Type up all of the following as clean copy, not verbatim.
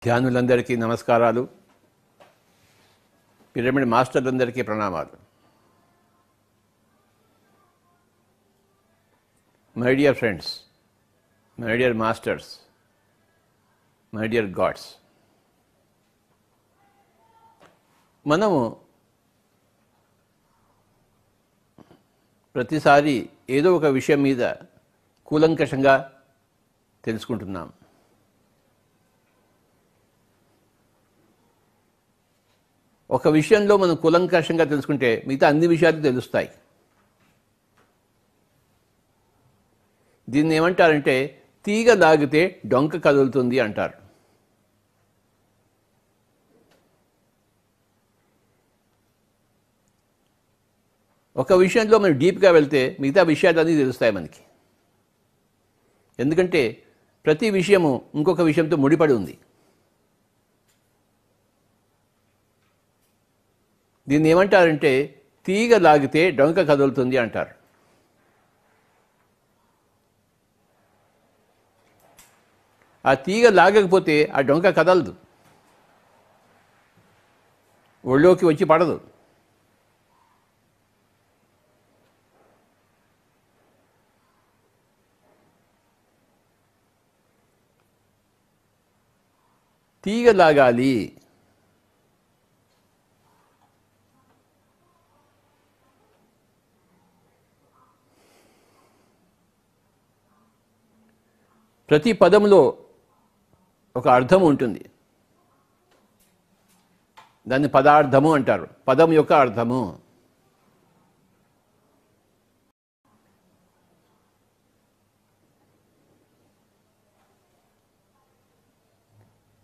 ధ్యానులందరికీ నమస్కారాలు. పిరమిడ్ మాస్టర్లందరికీ ప్రణామాలు. My dear friends, my dear masters, my dear God's, మనము ప్రతిసారి ఏదో ఒక విషయం మీద కూలంకషంగా తెలుసుకుంటున్నాం. ఒక విషయంలో మనం కూలంకషంగా తెలుసుకుంటే మిగతా అన్ని విషయాలు తెలుస్తాయి. దీన్ని ఏమంటారంటే తీగ లాగితే డొంక కదులుతుంది అంటారు. ఒక విషయంలో మనం డీప్గా వెళ్తే మిగతా విషయాలన్నీ తెలుస్తాయి మనకి. ఎందుకంటే ప్రతి విషయము ఇంకొక విషయంతో ముడిపడి ఉంది. దీన్ని ఏమంటారంటే తీగ లాగితే డొంక కదులుతుంది అంటారు. ఆ తీగ లాగకపోతే ఆ డొంక కదలదు, ఒళ్ళోకి వచ్చి పడదు. తీగ లాగాలి. ప్రతి పదంలో ఒక అర్థం ఉంటుంది. దాన్ని పదార్థము అంటారు. పదం యొక్క అర్థము.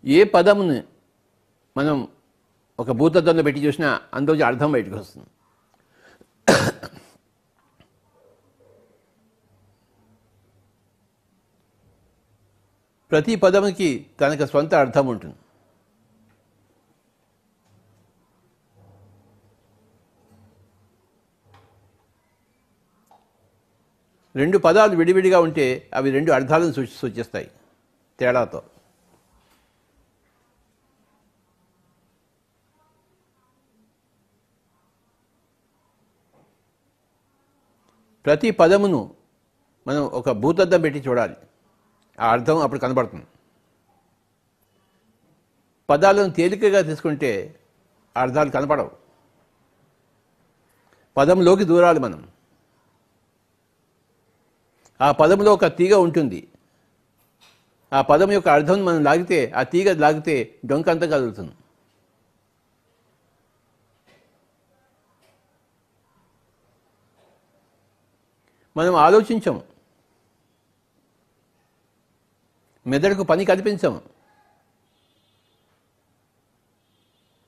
ఏ పదముని మనం ఒక భూతత్వంలో పెట్టి చూసినా అందులో అర్థం బయటకు వస్తుంది. ప్రతి పదముకి తనకు స్వంత అర్థం ఉంటుంది. రెండు పదాలు విడివిడిగా ఉంటే అవి రెండు అర్థాలను సూచిస్తాయి తేడాతో. ప్రతి పదమును మనం ఒక భూతద్దం పెట్టి చూడాలి. ఆ అర్థం అప్పుడు కనబడుతుంది. పదాలను తేలికగా తీసుకుంటే అర్థాలు కనపడవు. పదంలోకి దూరాలి మనం. ఆ పదంలో ఒక తీగ ఉంటుంది. ఆ పదం యొక్క అర్థం మనం లాగితే, ఆ తీగ లాగితే డొంకంతా కదులుతుంది. మనం ఆలోచించము, మెదడుకు పని కల్పించము.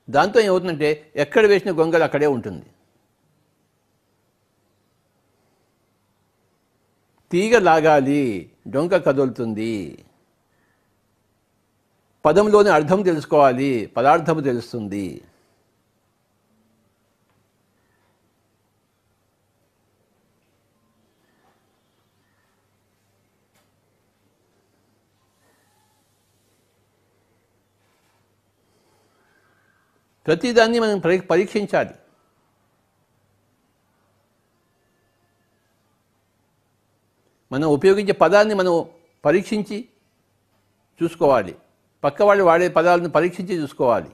దాంతో ఏమవుతుందంటే ఎక్కడ వేసిన గొంగలు అక్కడే ఉంటుంది. తీగ లాగాలి, డొంక కదులుతుంది. పదంలోని అర్థం తెలుసుకోవాలి, పదార్థము తెలుస్తుంది. ప్రతిదాన్ని మనం పరీక్షించాలి. మనం ఉపయోగించే పదాన్ని మనం పరీక్షించి చూసుకోవాలి. పక్క వాళ్ళు వాడే పదాలను పరీక్షించి చూసుకోవాలి.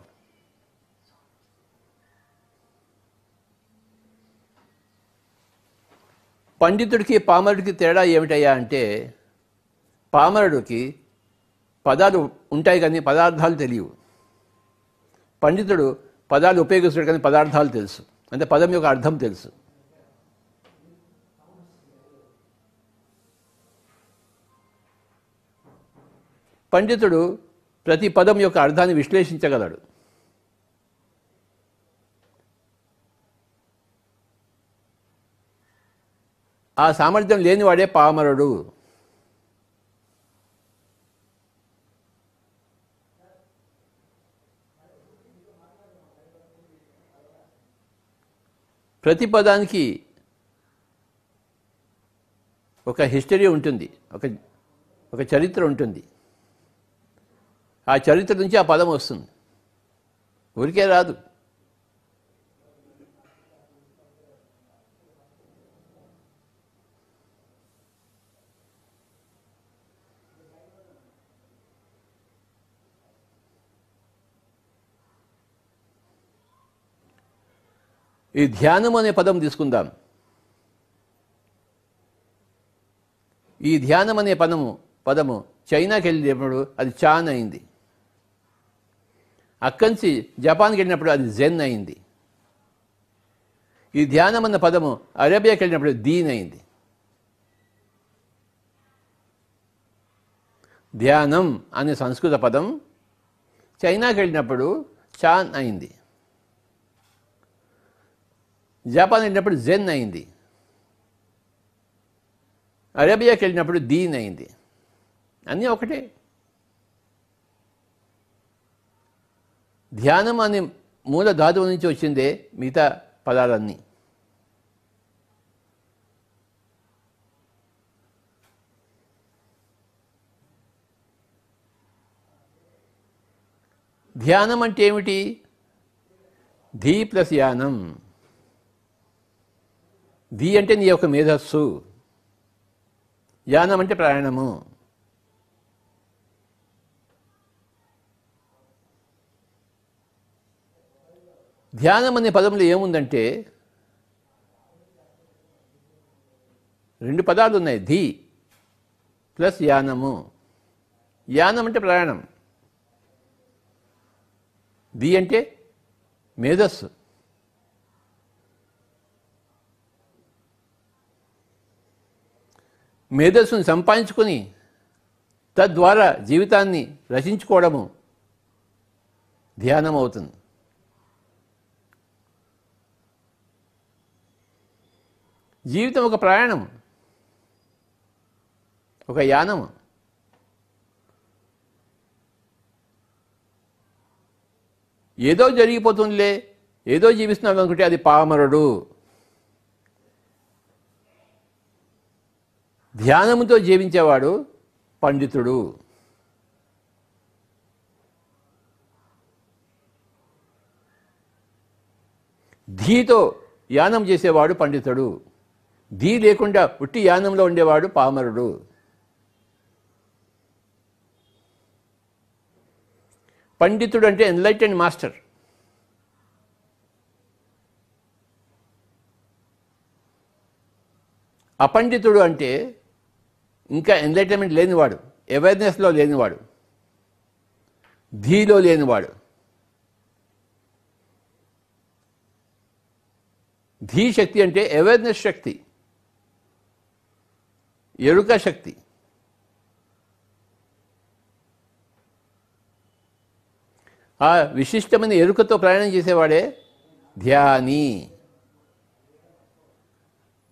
పండితుడికి పామరుడికి తేడా ఏమిటయ్యా అంటే, పామరుడికి పదాలు ఉంటాయి కానీ పదార్థాలు తెలియవు. పండితుడు పదాలు ఉపయోగిస్తాడు కానీ పదార్థాలు తెలుసు, అంటే పదం యొక్క అర్థం తెలుసు. పండితుడు ప్రతి పదం యొక్క అర్థాన్ని విశ్లేషించగలడు. ఆ సామర్థ్యం లేనివాడే పామరుడు. ప్రతి పదానికి ఒక హిస్టరీ ఉంటుంది, ఒక చరిత్ర ఉంటుంది. ఆ చరిత్ర నుంచి ఆ పదం వస్తుంది, ఊరికే రాదు. ఈ ధ్యానం అనే పదం తీసుకుందాం. ఈ ధ్యానం అనే పదము చైనాకి వెళ్ళినప్పుడు అది చాన్ అయింది, అక్కడి నుంచి జపాన్కి వెళ్ళినప్పుడు అది జెన్ అయింది. ఈ ధ్యానం అన్న పదము అరేబియాకి వెళ్ళినప్పుడు దీన్ అయింది. ధ్యానం అనే సంస్కృత పదం చైనాకి వెళ్ళినప్పుడు చాన్ అయింది, జపాన్ వెళ్ళినప్పుడు జెన్ అయింది, అరేబియాకి వెళ్ళినప్పుడు దీన్ అయింది. అన్నీ ఒకటే. ధ్యానం అనే మూల ధాతువు నుంచి వచ్చిందే మిగతా పదాలన్నీ. ధ్యానం అంటే ఏమిటి? ధీ ప్లస్ యానం. ధీ అంటే నీ యొక్క మేధస్సు, యానం అంటే ప్రయాణము. ధ్యానం అనే పదంలో ఏముందంటే రెండు పదాలు ఉన్నాయి, ధీ ప్లస్ యానము. యానం అంటే ప్రయాణం, ధీ అంటే మేధస్సు. మేధస్సును సంపాదించుకొని తద్వారా జీవితాన్ని రచించుకోవడము ధ్యానం అవుతుంది. జీవితం ఒక ప్రయాణం, ఒక యానము. ఏదో జరిగిపోతుందిలే, ఏదో జీవిస్తున్నాం అనుకుంటే అది పామరుడు. ధ్యానముతో జీవించేవాడు పండితుడు. ధీతో యానం చేసేవాడు పండితుడు. ధీ లేకుండా ఉట్టి యానంలో ఉండేవాడు పామరుడు. పండితుడు అంటే ఎన్లైటెండ్ మాస్టర్. అపండితుడు అంటే ఇంకా ఎన్లైటన్మెంట్ లేనివాడు, అవేర్నెస్లో లేనివాడు, ధీలో లేనివాడు. ధీ శక్తి అంటే అవేర్నెస్ శక్తి, ఎరుక శక్తి. ఆ విశిష్టమైన ఎరుకతో ప్రయాణం చేసేవాడే ధ్యాని,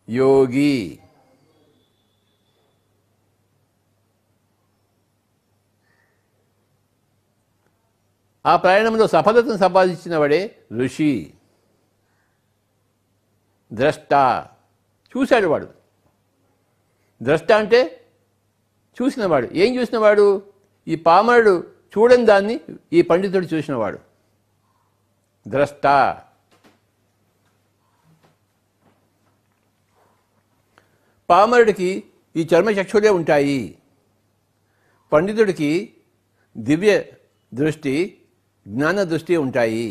యోగి. ఆ ప్రయాణంలో సఫలతను సంపాదించిన వాడే ఋషి, ద్రష్ట. చూశాడు వాడు. ద్రష్ట అంటే చూసినవాడు. ఏం చూసినవాడు? ఈ పామరుడు చూడని దాన్ని ఈ పండితుడు చూసినవాడు ద్రష్ట. పామరుడికి ఈ చర్మచక్షులే ఉంటాయి, పండితుడికి దివ్య దృష్టి, జ్ఞాన దృష్టి ఉంటాయి.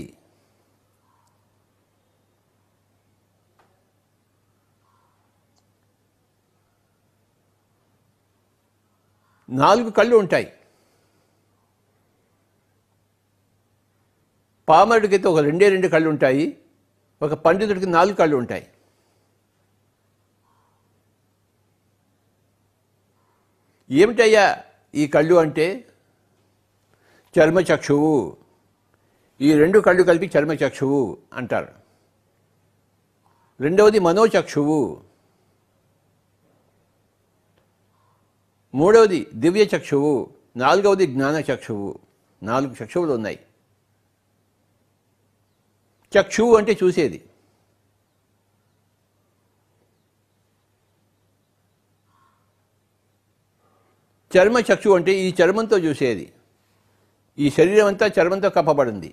నాలుగు కళ్ళు ఉంటాయి. పామరుడికైతే ఒక రెండు కళ్ళు ఉంటాయి, ఒక పండితుడికి 4 కళ్ళు ఉంటాయి. ఏమిటయ్యా ఈ కళ్ళు అంటే? చర్మచక్షువు. ఈ 2 కళ్ళు కలిపి చర్మచక్షువు అంటారు. రెండవది మనోచక్షువు, మూడవది దివ్య చక్షువు, నాలుగవది జ్ఞాన చక్షువు. 4 చక్షువులు ఉన్నాయి. చక్షువు అంటే చూసేది. చర్మ చక్షువు అంటే ఈ చర్మంతో చూసేది. ఈ శరీరం అంతా చర్మంతో కప్పబడింది.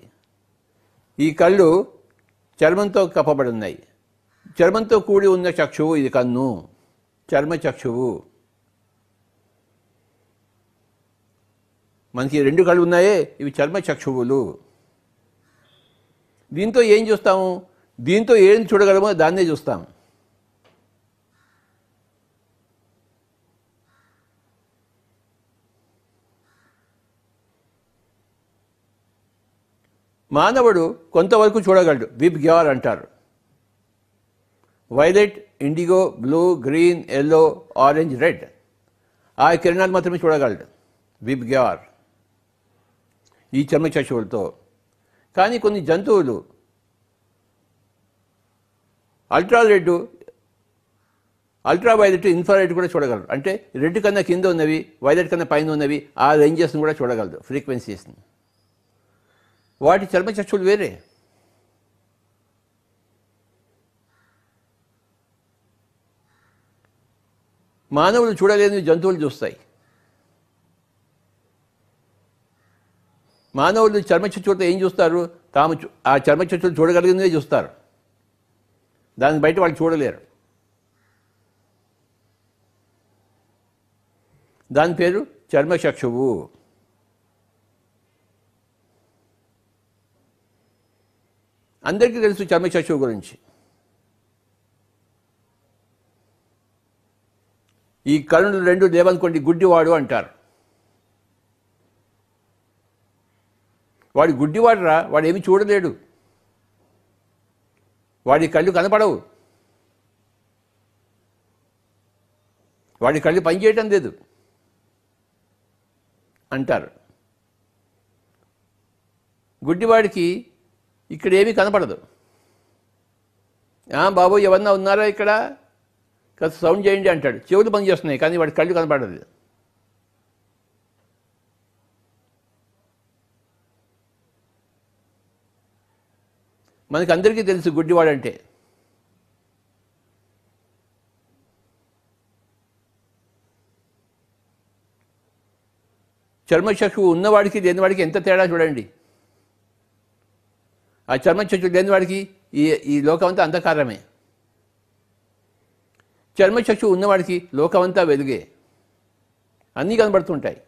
ఈ కళ్ళు చర్మంతో కప్పబడి ఉన్నాయి. చర్మంతో కూడి ఉన్న చక్షువు ఇది కన్ను, చర్మ చక్షువు. మనకి 2 కళ్ళు ఉన్నాయే, ఇవి చర్మ చక్షువులు. దీంతో ఏం చూస్తాము? దీంతో ఏం చూడగలమో దాన్నే చూస్తాం. మానవుడు కొంతవరకు చూడగలడు, విబ్ గ్యార్ అంటారు. Violet, IndiGo, blue, green, yellow, orange, red ఆ కిరణాలు మాత్రమే చూడగలడు విబ్ గ్యార్ ఈ చర్మ చక్షువులతో. కానీ కొన్ని జంతువులు ultra red, ultra violet, infrared కూడా చూడగలరు. అంటే రెడ్ కన్నా కింద ఉన్నవి, వైలెట్ కన్నా పైన ఉన్నవి ఆ రేంజెస్ని కూడా చూడగలరు, ఫ్రీక్వెన్సీస్ని. వాటి చర్మ చక్షువులు వేరే. మానవులు చూడలేని జంతువులు చూస్తాయి. మానవులు చర్మచక్షువులతో ఏం చూస్తారు? తాము ఆ చర్మచక్షువులు చూడగలిగినదే చూస్తారు. దాని బయట వాళ్ళు చూడలేరు. దాని పేరు చర్మచక్షువు. అందరికీ తెలుసు చర్మచక్షువు గురించి. ఈ కళ్ళు 2 లేవనుకోండి, గుడ్డివాడు అంటారు. వాడు గుడ్డివాడురా, వాడు ఏమి చూడలేడు, వాడి కళ్ళు కనపడవు, వాడి కళ్ళు పనిచేయటం లేదు అంటారు. గుడ్డివాడికి ఇక్కడ ఏమీ కనపడదు. బాబు ఎవరన్నా ఉన్నారా ఇక్కడ, కాస్త సౌండ్ చేయండి అంటాడు. చెవులు పని చేస్తున్నాయి కానీ వాడి కళ్ళు కనపడదు. మనకి అందరికీ తెలుసు గుడ్డివాడంటే. చర్మచక్షువు ఉన్నవాడికి లేనివాడికి ఎంత తేడా చూడండి. ఆ చర్మచక్షువు లేనివాడికి ఈ లోకమంతా అంధకారమే. చర్మచక్షువు ఉన్నవాడికి లోకమంతా వెలుగే, అన్నీ కనబడుతుంటాయి.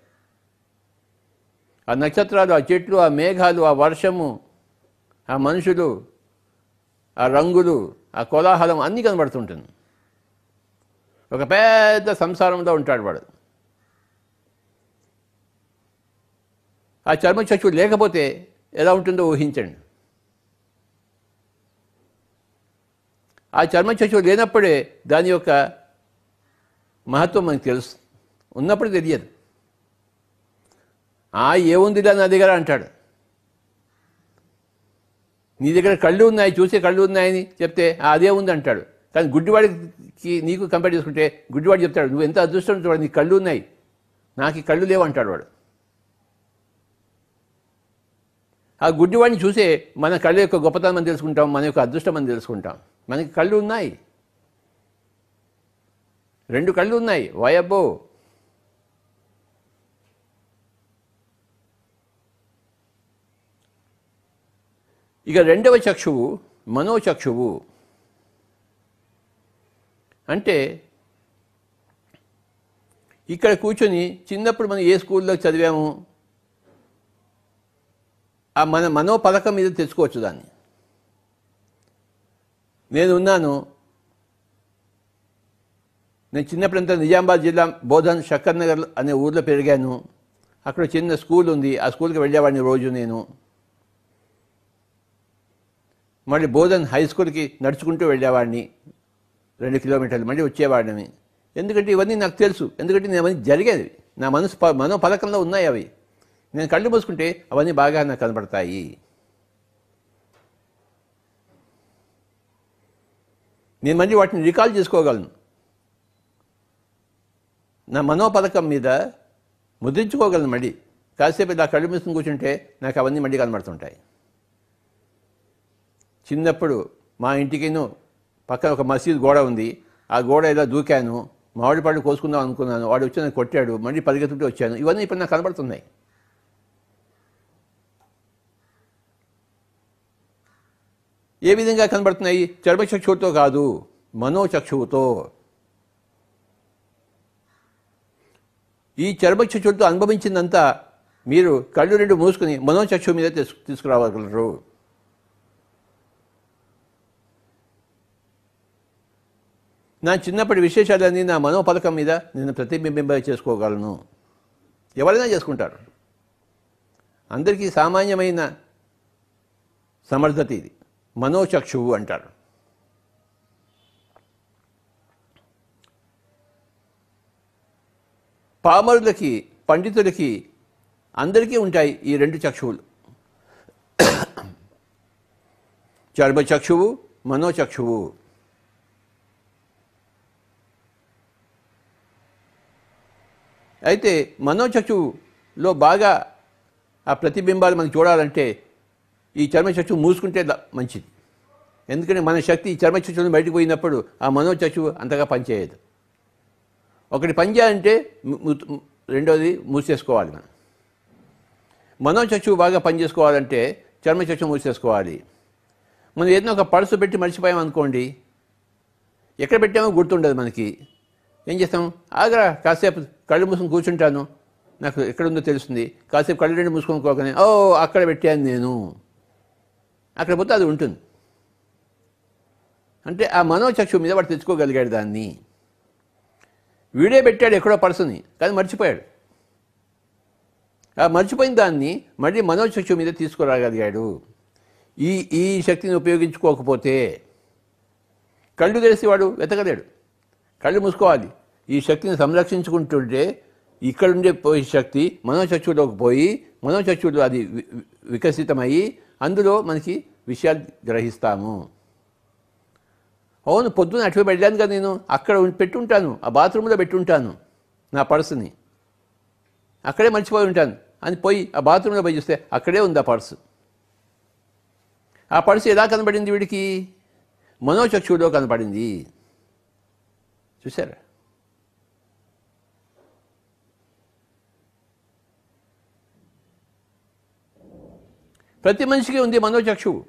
ఆ నక్షత్రాలు, ఆ చెట్లు, ఆ మేఘాలు, ఆ వర్షము, ఆ మనుషులు, ఆ రంగులు, ఆ కోలాహలం అన్నీ కనబడుతుంటుంది. ఒక పెద్ద సంసారంలో ఉంటాడు వాడు. ఆ చర్మచక్షువు లేకపోతే ఎలా ఉంటుందో ఊహించండి. ఆ చర్మచక్షువు లేనప్పుడే దాని యొక్క మహత్వం మనకు తెలుసు, ఉన్నప్పుడు తెలియదు. ఏముందిలా నా దగ్గర అంటాడు. నీ దగ్గర కళ్ళు ఉన్నాయి, చూసే కళ్ళు ఉన్నాయని చెప్తే అదే ఉంది అంటాడు. కానీ గుడ్డివాడికి నీకు కంపేర్ చేసుకుంటే గుడ్డివాడు చెప్తాడు, నువ్వు ఎంత అదృష్టం చూడ, నీ కళ్ళు ఉన్నాయి, నాకు ఈ కళ్ళు లేవు అంటాడు వాడు. ఆ గుడ్డివాడిని చూసే మన కళ్ళ యొక్క గొప్పతనం అని తెలుసుకుంటాం, మన యొక్క అదృష్టం అని తెలుసుకుంటాం. మనకి కళ్ళు ఉన్నాయి, 2 కళ్ళు ఉన్నాయి, వయబ్బో. ఇక 2వ చక్షువు మనోచక్షువు. అంటే ఇక్కడ కూర్చొని చిన్నప్పుడు మనం ఏ స్కూల్లో చదివాము ఆ మన మనోపలకం మీద తెచ్చుకోవచ్చు దాన్ని. నేను చిన్నప్పుడంతా నిజామాబాద్ జిల్లా బోధన్ శక్కర్ నగర్ అనే ఊర్లో పెరిగాను. అక్కడ చిన్న స్కూల్ ఉంది, ఆ స్కూల్కి వెళ్ళేవాడిని రోజు నేను. మళ్ళీ బోధన్ హై స్కూల్కి నడుచుకుంటూ వెళ్ళేవాడిని 2 కిలోమీటర్లు, మళ్ళీ వచ్చేవాడిని. ఎందుకంటే ఇవన్నీ నాకు తెలుసు, ఎందుకంటే నేను అవన్నీ జరిగేది, నా మనోపలకంలో ఉన్నాయి అవి. నేను కళ్ళు మూసుకుంటే అవన్నీ బాగా నాకు కనబడతాయి. నేను మళ్ళీ వాటిని రికాల్ చేసుకోగలను, నా మనోపలకం మీద ముద్రించుకోగలను. మళ్ళీ కాసేపు ఇలా కళ్ళు మూసుకుని కూర్చుంటే నాకు అవన్నీ మళ్ళీ కనబడుతుంటాయి. చిన్నప్పుడు మా ఇంటికిను పక్కన ఒక మసీద్ గోడ ఉంది, ఆ గోడ ఇలా దూకాను, మామిడి పళ్ళు కోసుకుందాం అనుకున్నాను, వాడు వచ్చి నన్ను కొట్టాడు, మళ్ళీ పరిగెత్తుకుంటూ వచ్చాను. ఇవన్నీ ఇప్పుడు నాకు కనబడుతున్నాయి. ఏ విధంగా కనబడుతున్నాయి? చర్మచక్షువుతో కాదు, మనోచక్షువుతో. ఈ చర్మచక్షువుతో అనుభవించిందంతా మీరు కళ్ళు రెండు మూసుకుని మనోచక్షువు మీద తీసుకురావగలరు. నా చిన్నప్పటి విశేషాలన్నీ నా మనోపలకం మీద నేను ప్రతిబింబింప చేసుకోగలను. ఎవరైనా చేసుకుంటారు. అందరికీ సామాన్యమైన సమర్థత ఇది. మనోచక్షువు అంటారు. పామరులకి, పండితులకి అందరికీ ఉంటాయి ఈ రెండు చక్షువులు, చర్మచక్షువు, మనోచక్షువు. అయితే మనోచక్షువులో బాగా ఆ ప్రతిబింబాలు మనం చూడాలంటే ఈ చర్మచక్షువు మూసుకుంటే మంచిది. ఎందుకంటే మన శక్తి ఈ చర్మచక్షువుని బయటకు పోయినప్పుడు ఆ మనోచక్షువు అంతగా పనిచేయదు. ఒకటి పనిచేయాలంటే రెండోది మూసేసుకోవాలి. మనం మనోచక్షువు బాగా పనిచేసుకోవాలంటే చర్మచక్షువు మూసేసుకోవాలి. మనం ఏదైనా ఒక పర్సు పెట్టి మర్చిపోయాం అనుకోండి, ఎక్కడ పెట్టామో గుర్తుండదు మనకి. ఏం చేస్తాం? ఆగ్రా, కాసేపు కళ్ళు మూసుకొని కూర్చుంటాను, నాకు ఎక్కడుందో తెలుస్తుంది. కాసేపు కళ్ళు రెండు మూసుకొని ఓ అక్కడ పెట్టాను నేను, అక్కడ పోతే అది ఉంటుంది. అంటే ఆ మనోచక్షువు మీద వాడు తెచ్చుకోగలిగాడు దాన్ని. వీడే పెట్టాడు ఎక్కడో పర్సుని, కానీ మర్చిపోయాడు. ఆ మర్చిపోయిన దాన్ని మళ్ళీ మనోచక్షువు మీద తీసుకురాగలిగాడు. ఈ శక్తిని ఉపయోగించుకోకపోతే కళ్ళు తెరిసి వాడు వెతకలేడు. కళ్ళు మూసుకోవాలి. ఈ శక్తిని సంరక్షించుకుంటుంటే ఇక్కడుండే పోయే శక్తి మనోచక్షువులోకి పోయి మనోచక్షువులో అది వికసితమయ్యి అందులో మనకి విషయాలు గ్రహిస్తాము. అవును, పొద్దున అటువై వెళ్ళాను కదా, నేను అక్కడ పెట్టుంటాను, ఆ బాత్రూంలో పెట్టుంటాను నా పర్సుని, అక్కడే మర్చిపోయి ఉంటాను అని పోయి ఆ బాత్రూంలో పోయి చూస్తే అక్కడే ఉంది ఆ పర్సు. ఆ పర్సు ఎలా కనబడింది వీడికి? మనోచక్షువులో కనబడింది. చూసారా? ప్రతి మనిషికి ఉంది మనోచక్షువు.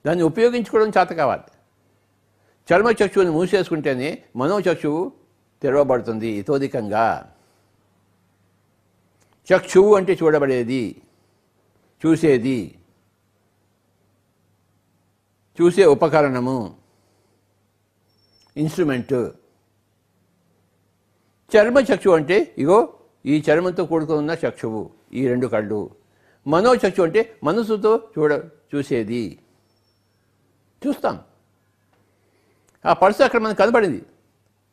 దాన్ని ఉపయోగించుకోవడం చేత కావాలి. చర్మచక్షువుని మూసేసుకుంటేనే మనోచక్షువు తెరవబడుతుంది ఇతోధికంగా. చక్షువు అంటే చూడబడేది, చూసేది, చూసే ఉపకరణము, ఇన్స్ట్రుమెంటు. చర్మచక్షువు అంటే ఇగో ఈ చర్మంతో కూడుకుని ఉన్న చక్షువు, ఈ రెండు కళ్ళు. మనోచక్షువు అంటే మనసుతో చూసేది, చూస్తాం. ఆ పర్సు అక్కడ మనకు కనబడింది.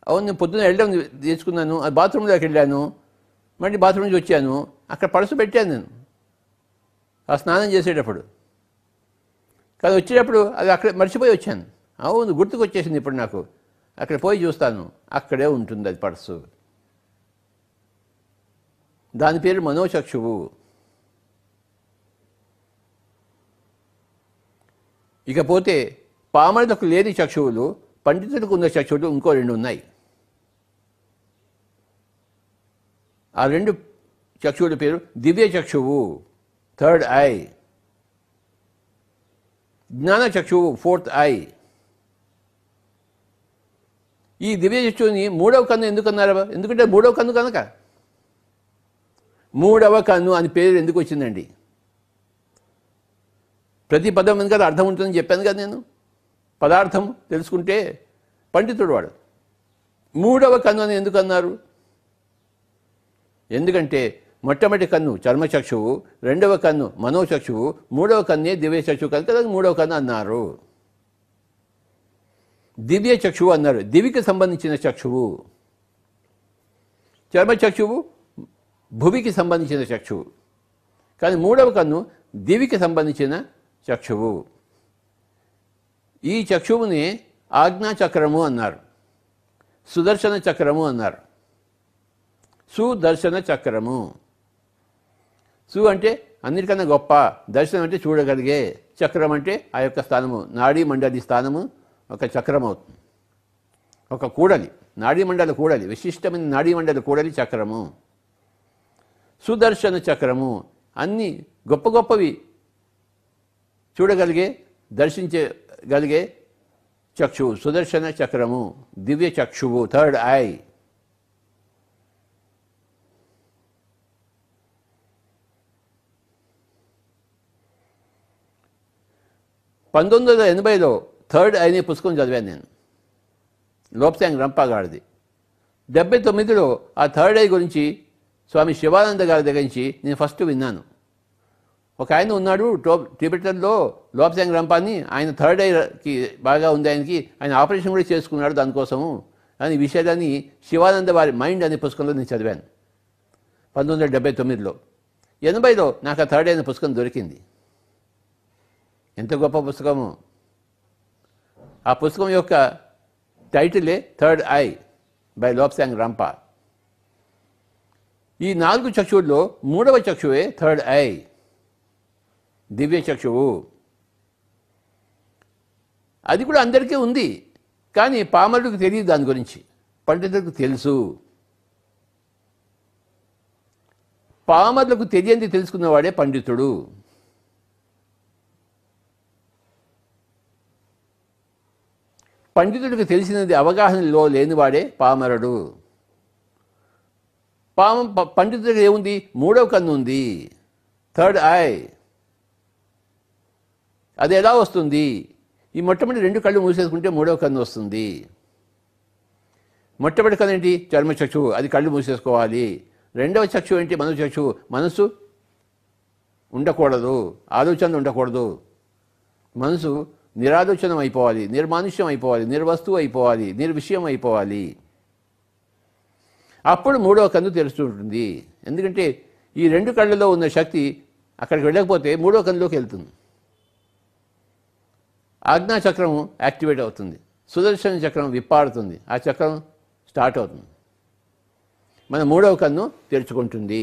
అవును, నేను పొద్దున్న వెళ్ళడం తీసుకున్నాను, అది బాత్రూంలోకి వెళ్ళాను, మళ్ళీ బాత్రూమ్ నుంచి వచ్చాను, అక్కడ పర్సు పెట్టాను నేను ఆ స్నానం చేసేటప్పుడు. కానీ వచ్చేటప్పుడు అది అక్కడ మర్చిపోయి వచ్చాను. అవును, గుర్తుకు వచ్చేసింది ఇప్పుడు నాకు. అక్కడ పోయి చూస్తాను, అక్కడే ఉంటుంది అది పర్సు. దాని పేరు మనోచక్షువు. ఇకపోతే పామరులకు లేని చక్షువులు, పండితులకు ఉన్న చక్షువులు ఇంకో రెండు ఉన్నాయి. ఆ రెండు చక్షువుల పేరు దివ్య చక్షువు, థర్డ్ ఐ, జ్ఞాన చక్షువు, ఫోర్త్ ఐ. ఈ దివ్య చక్షువుని మూడవ కన్ను ఎందుకన్నారు? ఎందుకంటే మూడవ కన్ను కనుక. మూడవ కన్ను అని పేరు ఎందుకు వచ్చిందండి? ప్రతి పదం వెనుక అర్థం ఉంటుందని చెప్పాను కదా నేను. పదార్థం తెలుసుకుంటే పండితుడు వాడు. మూడవ కన్ను అని ఎందుకు అన్నారు? ఎందుకంటే మొట్టమొదటి కన్ను చర్మచక్షువు, రెండవ కన్ను మనోచక్షువు, మూడవ కన్నే దివ్య చక్షువు కనుక మూడవ కన్ను అన్నారు. దివ్య చక్షువు అన్నారు, దివికి సంబంధించిన చక్షువు. చర్మచక్షువు భువికి సంబంధించిన చక్షువు, కానీ మూడవ కన్ను దివికి సంబంధించిన చక్షువు. ఈ చక్షువుని ఆజ్ఞాచక్రము అన్నారు, సుదర్శన చక్రము అన్నారు. సుదర్శన చక్రము. సు అంటే అన్నిటికన్నా గొప్ప, దర్శనం అంటే చూడగలిగే, చక్రం అంటే ఆ యొక్క స్థానము, నాడీ మండలి స్థానము ఒక చక్రం అవుతుంది. ఒక కూడలి, నాడీ మండలి కూడలి, విశిష్టమైన నాడీ మండలి కూడలి చక్రము. సుదర్శన చక్రము. అన్ని గొప్ప గొప్పవి చూడగలిగే, దర్శించగలిగే చక్షువు, సుదర్శన చక్రము, దివ్య చక్షువు, థర్డ్ ఐ. (1980లో థర్డ్ ఐ అనే పుస్తకం చదివాను నేను, లోప్సాంగ్ రంపాగాడిది. 79లో ఆ థర్డ్ ఐ గురించి స్వామి శివానంద గారి దగ్గర నుంచి నేను ఫస్ట్ విన్నాను. ఒక ఆయన ఉన్నాడు టిబెటన్లో, లోప్సాంగ్ రంపాని. ఆయన థర్డ్ ఐకి బాగా ఉంది ఆయనకి, ఆయన ఆపరేషన్ కూడా చేసుకున్నాడు దానికోసము అని విషయాన్ని శివానంద వారి మైండ్ అనే పుస్తకంలో నేను చదివాను 1979లో. 80లో నాకు ఆ థర్డ్ ఐ అనే పుస్తకం దొరికింది. ఎంత గొప్ప పుస్తకము! ఆ పుస్తకం యొక్క టైటిలే third eye by Lobsang Rampa. ఈ 4 చక్షువుల్లో 3వ చక్షువే థర్డ్ ఐ, దివ్య చక్షువు. అది కూడా అందరికీ ఉంది, కానీ పామరుడికి తెలియదు దాని గురించి, పండితులకు తెలుసు. పామరులకు తెలియంది తెలుసుకున్నవాడే పండితుడు. పండితుడికి తెలిసినది అవగాహనలో లేనివాడే పామరుడు. పండితుడికి ఏముంది? 3వ కన్ను ఉంది, థర్డ్ ఐ. అది ఎలా వస్తుంది? ఈ మొట్టమొదటి 2 కళ్ళు మూసేసుకుంటే 3వ కన్ను వస్తుంది. మొట్టమొదటి కన్ను ఏంటి? చర్మచక్షువు, అది కళ్ళు మూసేసుకోవాలి. 2వ చక్షువు ఏంటి? మనోచక్షువు. మనసు ఉండకూడదు, ఆలోచనలు ఉండకూడదు. మనసు నిరాలోచనం అయిపోవాలి, నిర్మానుష్యం అయిపోవాలి, నిర్వస్తువు అయిపోవాలి, నిర్విషయం అయిపోవాలి. అప్పుడు 3వ కన్ను తెలుస్తుంటుంది. ఎందుకంటే ఈ 2 కళ్ళలో ఉన్న శక్తి అక్కడికి వెళ్ళకపోతే 3వ కన్నులోకి వెళ్తుంది. ఆజ్ఞాచక్రం యాక్టివేట్ అవుతుంది, సుదర్శన చక్రం విప్పాడుతుంది, ఆ చక్రం స్టార్ట్ అవుతుంది, మన 3వ కన్ను తెరుచుకుంటుంది.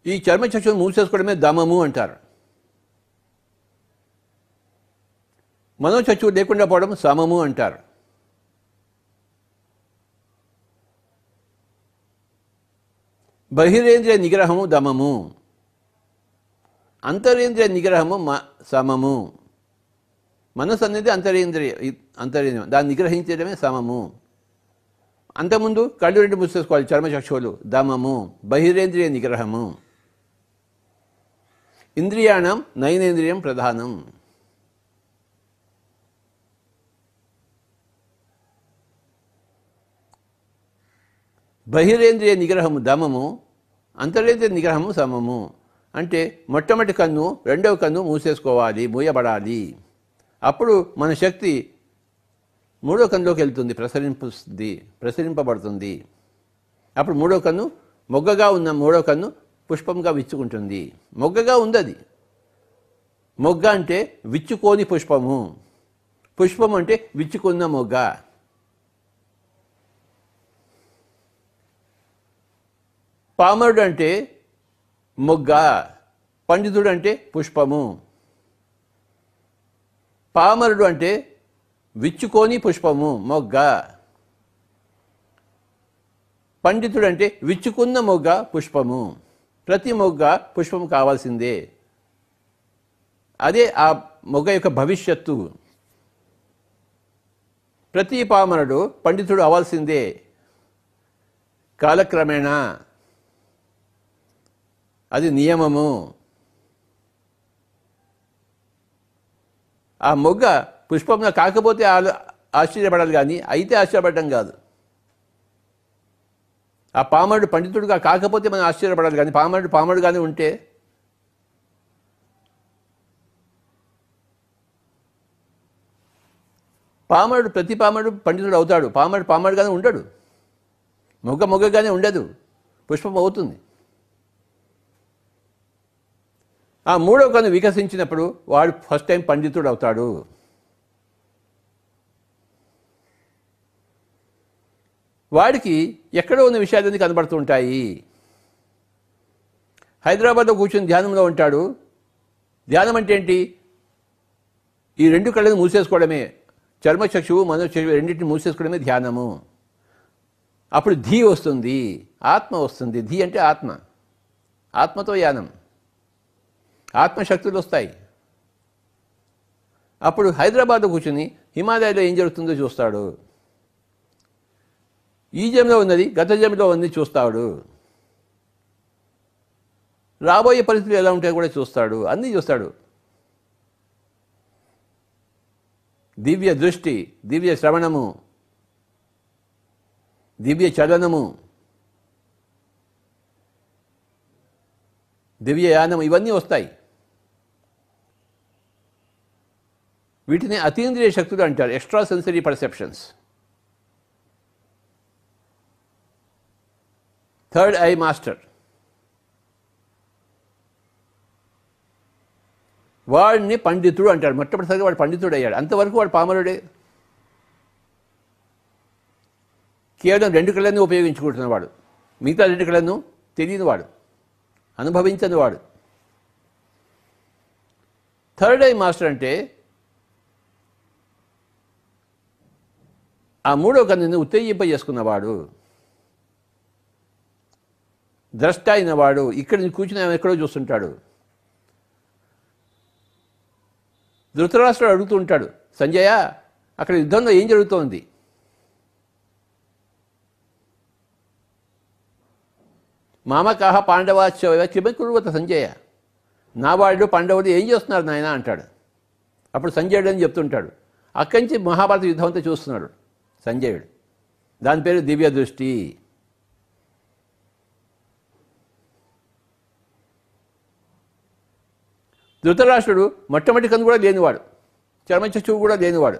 ఈ చర్మచక్షువును మూసేసుకోవడమే దమము అంటారు. మనోచక్షువు లేకుండా పోవడం సమము అంటారు. బహిరేంద్రియ నిగ్రహము దమము, అంతరేంద్రియ నిగ్రహము సమము. మనసు అనేది అంతరేంద్రియం, దాన్ని నిగ్రహించడమే సమము. అంతకుముందు కళ్ళు 2 మూసేసుకోవాలి చర్మచక్షువులు, దమము. బహిరేంద్రియ నిగ్రహము. ఇంద్రియాణం నయనేంద్రియం ప్రధానం. బహిరేంద్రియ నిగ్రహము దమము, అంతరేంద్రియ నిగ్రహము సమము. అంటే మొట్టమొదటి కన్ను 2వ కన్ను మూసేసుకోవాలి, మూయబడాలి. అప్పుడు మన శక్తి 3వ కన్నులోకి వెళ్తుంది, ప్రసరింపబడుతుంది. అప్పుడు 3వ కన్ను, మొగ్గగా ఉన్న 3వ కన్ను పుష్పంగా విచ్చుకుంటుంది. మొగ్గగా ఉంది అది. మొగ్గ అంటే విచ్చుకోని పుష్పము, పుష్పం అంటే విచ్చుకున్న మొగ్గ. పామరుడు అంటే మొగ్గ, పండితుడు అంటే పుష్పము. పామరుడు అంటే విచ్చుకోని పుష్పము, మొగ్గ. పండితుడు అంటే విచ్చుకున్న మొగ్గ, పుష్పము. ప్రతి మొగ్గ పుష్పం కావాల్సిందే. అదే ఆ మొగ్గ యొక్క భవిష్యత్తు. ప్రతి పామరుడు పండితుడు అవ్వాల్సిందే కాలక్రమేణా. అది నియమము. ఆ మొగ్గ పుష్పంగా కాకపోతే ఆశ్చర్యపడాలి, కానీ అయితే ఆశ్చర్యపడటం కాదు. ఆ పామరుడు పండితుడుగా కాకపోతే మనం ఆశ్చర్యపడాలి, కానీ పామరుడుగానే ఉంటే ప్రతి పామరుడు పండితుడు అవుతాడు. పామరుడుగానే ఉండడు, మొగ్గగానే ఉండదు, పుష్పం అవుతుంది. ఆ 3వ కన్ను వికసించినప్పుడు వాడు ఫస్ట్ టైం పండితుడు అవుతాడు. వాడికి ఎక్కడో ఉన్న విషయాలన్నీ కనబడుతూ ఉంటాయి. హైదరాబాద్లో కూర్చొని ధ్యానంలో ఉంటాడు. ధ్యానం అంటే ఏంటి? ఈ 2 కళ్ళను మూసేసుకోవడమే. చర్మచక్షువు మనోచక్షువు రెండింటిని మూసేసుకోవడమే ధ్యానము. అప్పుడు ధీ వస్తుంది, ఆత్మ వస్తుంది. ధీ అంటే ఆత్మ, ఆత్మతో యానం, ఆత్మశక్తులు వస్తాయి. అప్పుడు హైదరాబాద్లో కూర్చుని హిమాలయాలో ఏం జరుగుతుందో చూస్తాడు. ఈ జన్మలో ఉన్నది గత జన్మలో ఉంది చూస్తాడు. రాబోయే పరిస్థితులు ఎలా ఉంటాయో కూడా చూస్తాడు. అన్నీ చూస్తాడు. దివ్య దృష్టి, దివ్య శ్రవణము, దివ్య చలనము, దివ్య యానము ఇవన్నీ వస్తాయి. వీటిని అతీంద్రియ శక్తులు అంటారు, extra sensory perceptions. Third I master, వాడిని పండితుడు అంటాడు. మొట్టమొదటిసారిగా వాడు పండితుడు అయ్యాడు. అంతవరకు వాడు పామరుడే, కేవలం 2 కళ్ళని ఉపయోగించుకుంటున్నవాడు. మిగతా 2 కళ్ళను తెలియని వాడు, అనుభవించని వాడు. థర్డ్ ఐ మాస్టర్ అంటే ఆ 3వ కన్నుని ఉత్తేజింపజేసుకున్నవాడు, ద్రష్ట అయినవాడు. ఇక్కడ కూర్చుని ఎక్కడో చూస్తుంటాడు. ధృతరాష్ట్రుడు అడుగుతూ ఉంటాడు, సంజయ అక్కడ యుద్ధంలో ఏం జరుగుతోంది? మామకాహ పాండవాశ్చ కిమకుర్వత సంజయ, నా వాళ్ళు పాండవులు ఏం చేస్తున్నారు నాయన అంటాడు. అప్పుడు సంజయుడు అని చెప్తుంటాడు. అక్కడి నుంచి మహాభారత యుద్ధం అంతా చూస్తున్నాడు సంజయుడు. దాని పేరు దివ్య దృష్టి. ధృతరాష్ట్రుడు మొట్టమొదటి కన్ను కూడా లేనివాడు, చర్మచక్షువు కూడా లేనివాడు.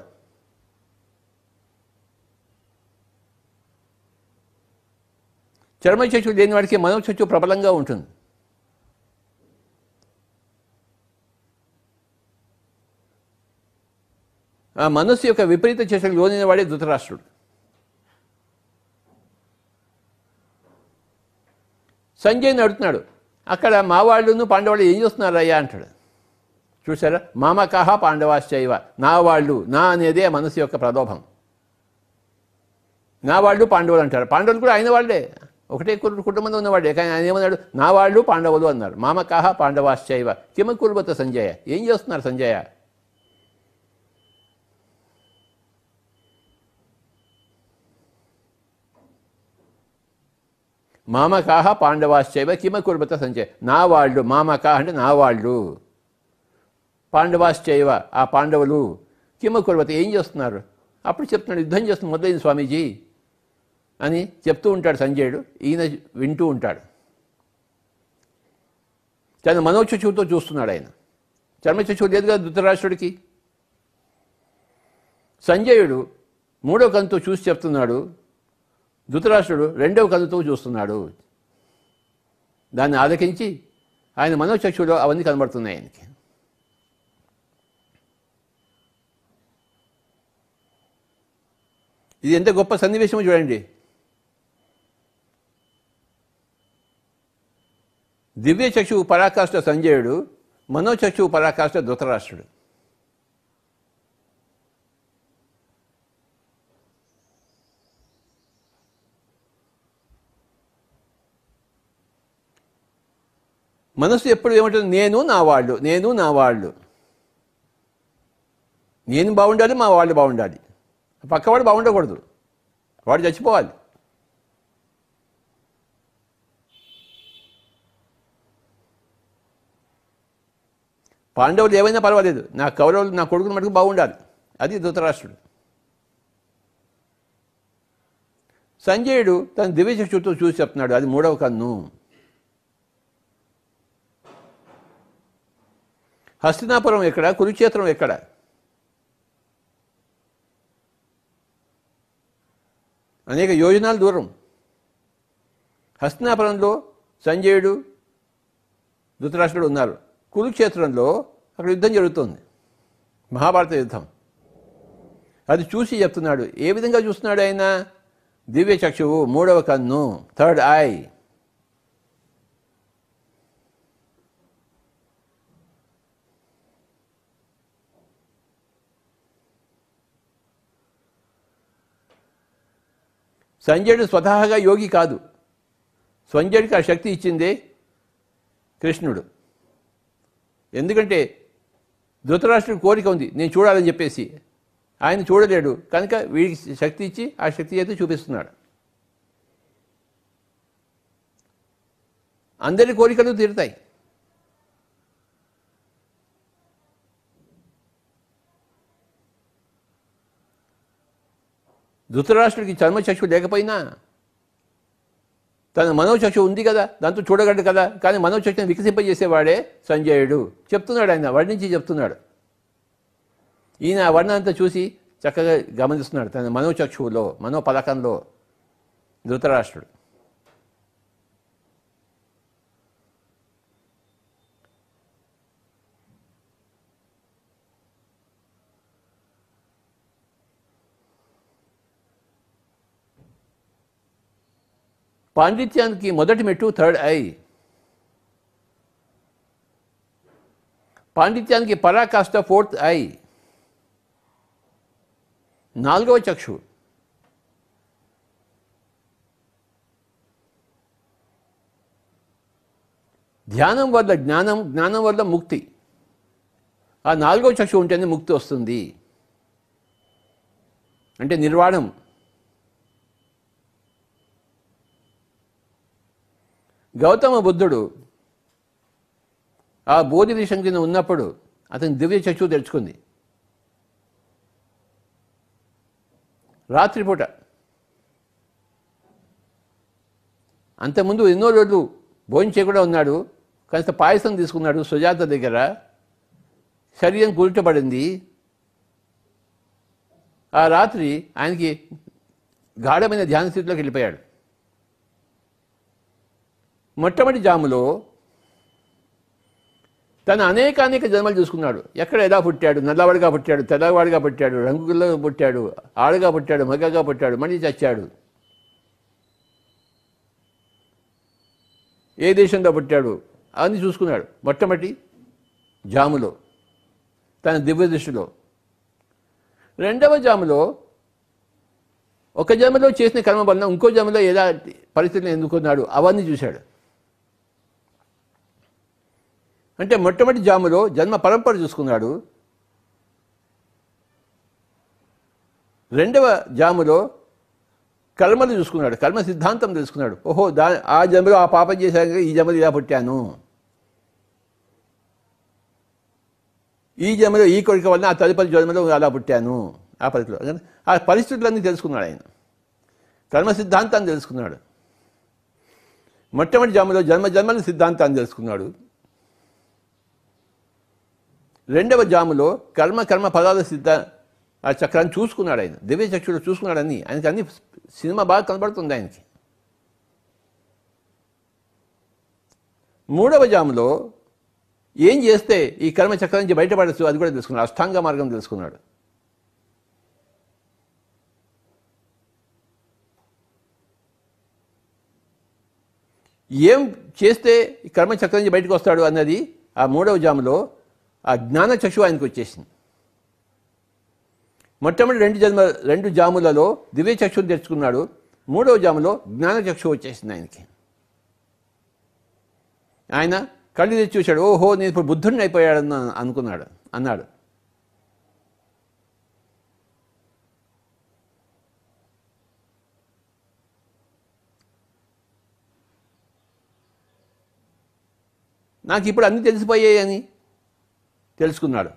చర్మచక్షువు లేనివాడికి మనోచక్షువు ప్రబలంగా ఉంటుంది. ఆ మనస్సు యొక్క విపరీత చేష్టకు లోనైన వాడే ధృతరాష్ట్రుడు. సంజయ్ని అడుగుతున్నాడు, అక్కడ మా వాళ్ళను పాండవాళ్ళు ఏం చేస్తున్నారయ్యా అంటాడు. చూసారా, మామకాహ పాండవాశ్చైవ, నా వాళ్ళు, నా అనేదే మనసు యొక్క ప్రలోభం. నా వాళ్ళు పాండవులు అంటారు. పాండవులు కూడా ఆయన వాళ్ళే, ఒకటే కుటుంబంలో ఉన్నవాడే. కానీ ఆయన ఏమన్నాడు, నా వాళ్ళు పాండవులు అన్నారు. మామకాహ పాండవాశ్చైవ కిమకుర్వత సంజయ, ఏం చేస్తున్నారు సంజయ? మామకాహ పాండవాశ్చైవ కిమకుర్వత సంజయ, నా వాళ్ళు, మామకాహ అంటే నా వాళ్ళు, పాండవాశ్చైవ ఆ పాండవులు, కిమకుర్వత ఏం చేస్తున్నారు? అప్పుడు చెప్తున్నాడు, యుద్ధం చేస్తున్న మొదలైంది స్వామీజీ అని చెప్తూ ఉంటాడు సంజయుడు. ఈయన వింటూ ఉంటాడు. తన మనోచక్షువుతో చూస్తున్నాడు ఆయన. చర్మచక్షువు లేదు కదా ధృతరాష్ట్రుడికి. సంజయుడు 3వ కన్నుతో చూసి చెప్తున్నాడు, ధృతరాష్ట్రుడు 2వ కన్నుతో చూస్తున్నాడు. దాన్ని ఆలకించి ఆయన మనోచక్షువులో అవన్నీ కనబడుతున్నాయి ఆయనకి. ఇది ఎంత గొప్ప సన్నివేశమో చూడండి. దివ్య చక్షువు పరాకాష్ఠ సంజయుడు, మనోచక్షువు పరాకాష్ఠ ధృతరాష్ట్రుడు. మనస్సు ఎప్పుడు ఏమంటుంది, నేను నా వాళ్ళు, నేను నా వాళ్ళు, నేను బాగుండాలి, మా వాళ్ళు బాగుండాలి, పక్కవాడు బాగుండకూడదు, వాడు చచ్చిపోవాలి. పాండవులు ఏమైనా పర్వాలేదు, నా కౌరవులు నా కొడుకుని మటుకు బాగుండాలి. అది ధృతరాష్ట్రుడు. సంజయుడు తన దివ్యచక్షుతో చూసి చెప్తున్నాడు, అది 3వ కన్ను. హస్తినాపురం ఎక్కడ, కురుక్షేత్రం ఎక్కడ? అనేక యోజనాల దూరం. హస్తినాపురంలో సంజయుడు ధృతరాష్ట్రుడు ఉన్నారు. కురుక్షేత్రంలో అక్కడ యుద్ధం జరుగుతుంది, మహాభారత యుద్ధం. అది చూసి చెప్తున్నాడు. ఏ విధంగా చూస్తున్నాడు ఆయన? దివ్య చక్షువు, 3వ కన్ను, థర్డ్ ఐ. సంజయుడు స్వతహాగా యోగి కాదు. సంజయుడికి ఆ శక్తి ఇచ్చిందే కృష్ణుడు. ఎందుకంటే ధృతరాష్ట్రుడి కోరిక ఉంది, నేను చూడాలని చెప్పేసి. ఆయన చూడలేడు కనుక వీడికి శక్తి ఇచ్చి ఆ శక్తి అయితే చూపిస్తున్నాడు. అందరి కోరికలు తీరుతాయి. ధృతరాష్ట్రుడికి చర్మచక్షు లేకపోయినా తన మనోచక్షు ఉంది కదా, దాంతో చూడగలడు కదా. కానీ మనోచక్షుని వికసింపజేసేవాడే సంజయుడు. చెప్తున్నాడు, ఆయన వర్ణించి చెప్తున్నాడు. ఈయన ఆ వర్ణం అంతా చూసి చక్కగా గమనిస్తున్నాడు తన మనోచక్షువులో, మనోపలకంలో ధృతరాష్ట్రుడు. పాండిత్యానికి మొదటి మెట్టు థర్డ్ ఐ. పాండిత్యానికి పరాకాష్ట ఫోర్త్ ఐ, 4వ చక్షు. ధ్యానం వల్ల జ్ఞానం, జ్ఞానం వల్ల ముక్తి. ఆ 4వ చక్షు ఉంటేనే ముక్తి వస్తుంది, అంటే నిర్వాణం. గౌతమ బుద్ధుడు ఆ బోధి వృక్షం కింద ఉన్నప్పుడు అతని దివ్య చక్షు తెరుచుకుంది. రాత్రిపూట. అంతకుముందు ఎన్నో రోజులు భోజనం చేయకుండా ఉన్నాడు. కాస్త పాయసం తీసుకున్నాడు సుజాత దగ్గర. శరీరం కురుటపడింది. ఆ రాత్రి ఆయనకి గాఢమైన ధ్యాన స్థితిలోకి వెళ్ళిపోయాడు. మొట్టమొదటి జాములో తను అనేక జన్మలు చూసుకున్నాడు. ఎక్కడ ఎలా పుట్టాడు, నల్లవాడిగా పుట్టాడు, తెల్లవాడిగా పుట్టాడు, రంగుల్లో పుట్టాడు, ఆడగా పుట్టాడు, మగగా పుట్టాడు, మళ్ళీ చచ్చాడు. ఏ దేశంలో పుట్టాడు అని చూసుకున్నాడు మొట్టమొదటి జాములో తన దివ్య దృష్టిలో. రెండవ జాములో ఒక జన్మలో చేసిన కర్మ వలన ఇంకో జన్మలో ఎలా పరిస్థితులను ఎన్నుకున్నాడు అవన్నీ చూశాడు. అంటే మొట్టమొదటి జాములో జన్మ పరంపర చూసుకున్నాడు. రెండవ జాములో కర్మలు చూసుకున్నాడు, కర్మ సిద్ధాంతం తెలుసుకున్నాడు. ఓహో, ఆ జన్మలో ఆ పాపం చేశాక ఈ జన్మలో ఇలా పుట్టాను, ఈ జన్మలో ఈ కోరిక వలన ఆ తదుపరి జన్మలో అలా పుట్టాను. ఆ పరిస్థితులు, ఆ పరిస్థితులన్నీ తెలుసుకున్నాడు ఆయన. కర్మ సిద్ధాంతాన్ని తెలుసుకున్నాడు. మొట్టమొదటి జాములో జన్మల సిద్ధాంతాన్ని తెలుసుకున్నాడు. రెండవ జాములో కర్మ పదాల ఆ చక్రాన్ని చూసుకున్నాడు ఆయన. దివ్య చక్షుడు చూసుకున్నాడు అన్ని. ఆయనకి అన్ని సినిమా బాగా కనబడుతుంది ఆయనకి. మూడవ జాములో ఏం చేస్తే ఈ కర్మ చక్రం నుంచి బయటపడచ్చు అది కూడా తెలుసుకున్నాడు. అష్టాంగ మార్గం తెలుసుకున్నాడు. ఏం చేస్తే ఈ కర్మ చక్రం నుంచి బయటకు వస్తాడు అన్నది ఆ మూడవ జాములో ఆ జ్ఞాన చక్షు ఆయనకు వచ్చేసింది. మొట్టమొదటి రెండు జాములలో దివ్య చక్షుని తెచ్చుకున్నాడు. మూడవ జాములో జ్ఞాన చక్షు వచ్చేసింది ఆయనకి. ఆయన కళ్ళు తెచ్చి చూశాడు. ఓహో, నేను ఇప్పుడు బుద్ధుడిని అయిపోయాడని అన్నాడు. నాకు ఇప్పుడు అన్నీ తెలిసిపోయాయని తెలుసుకున్నాడు.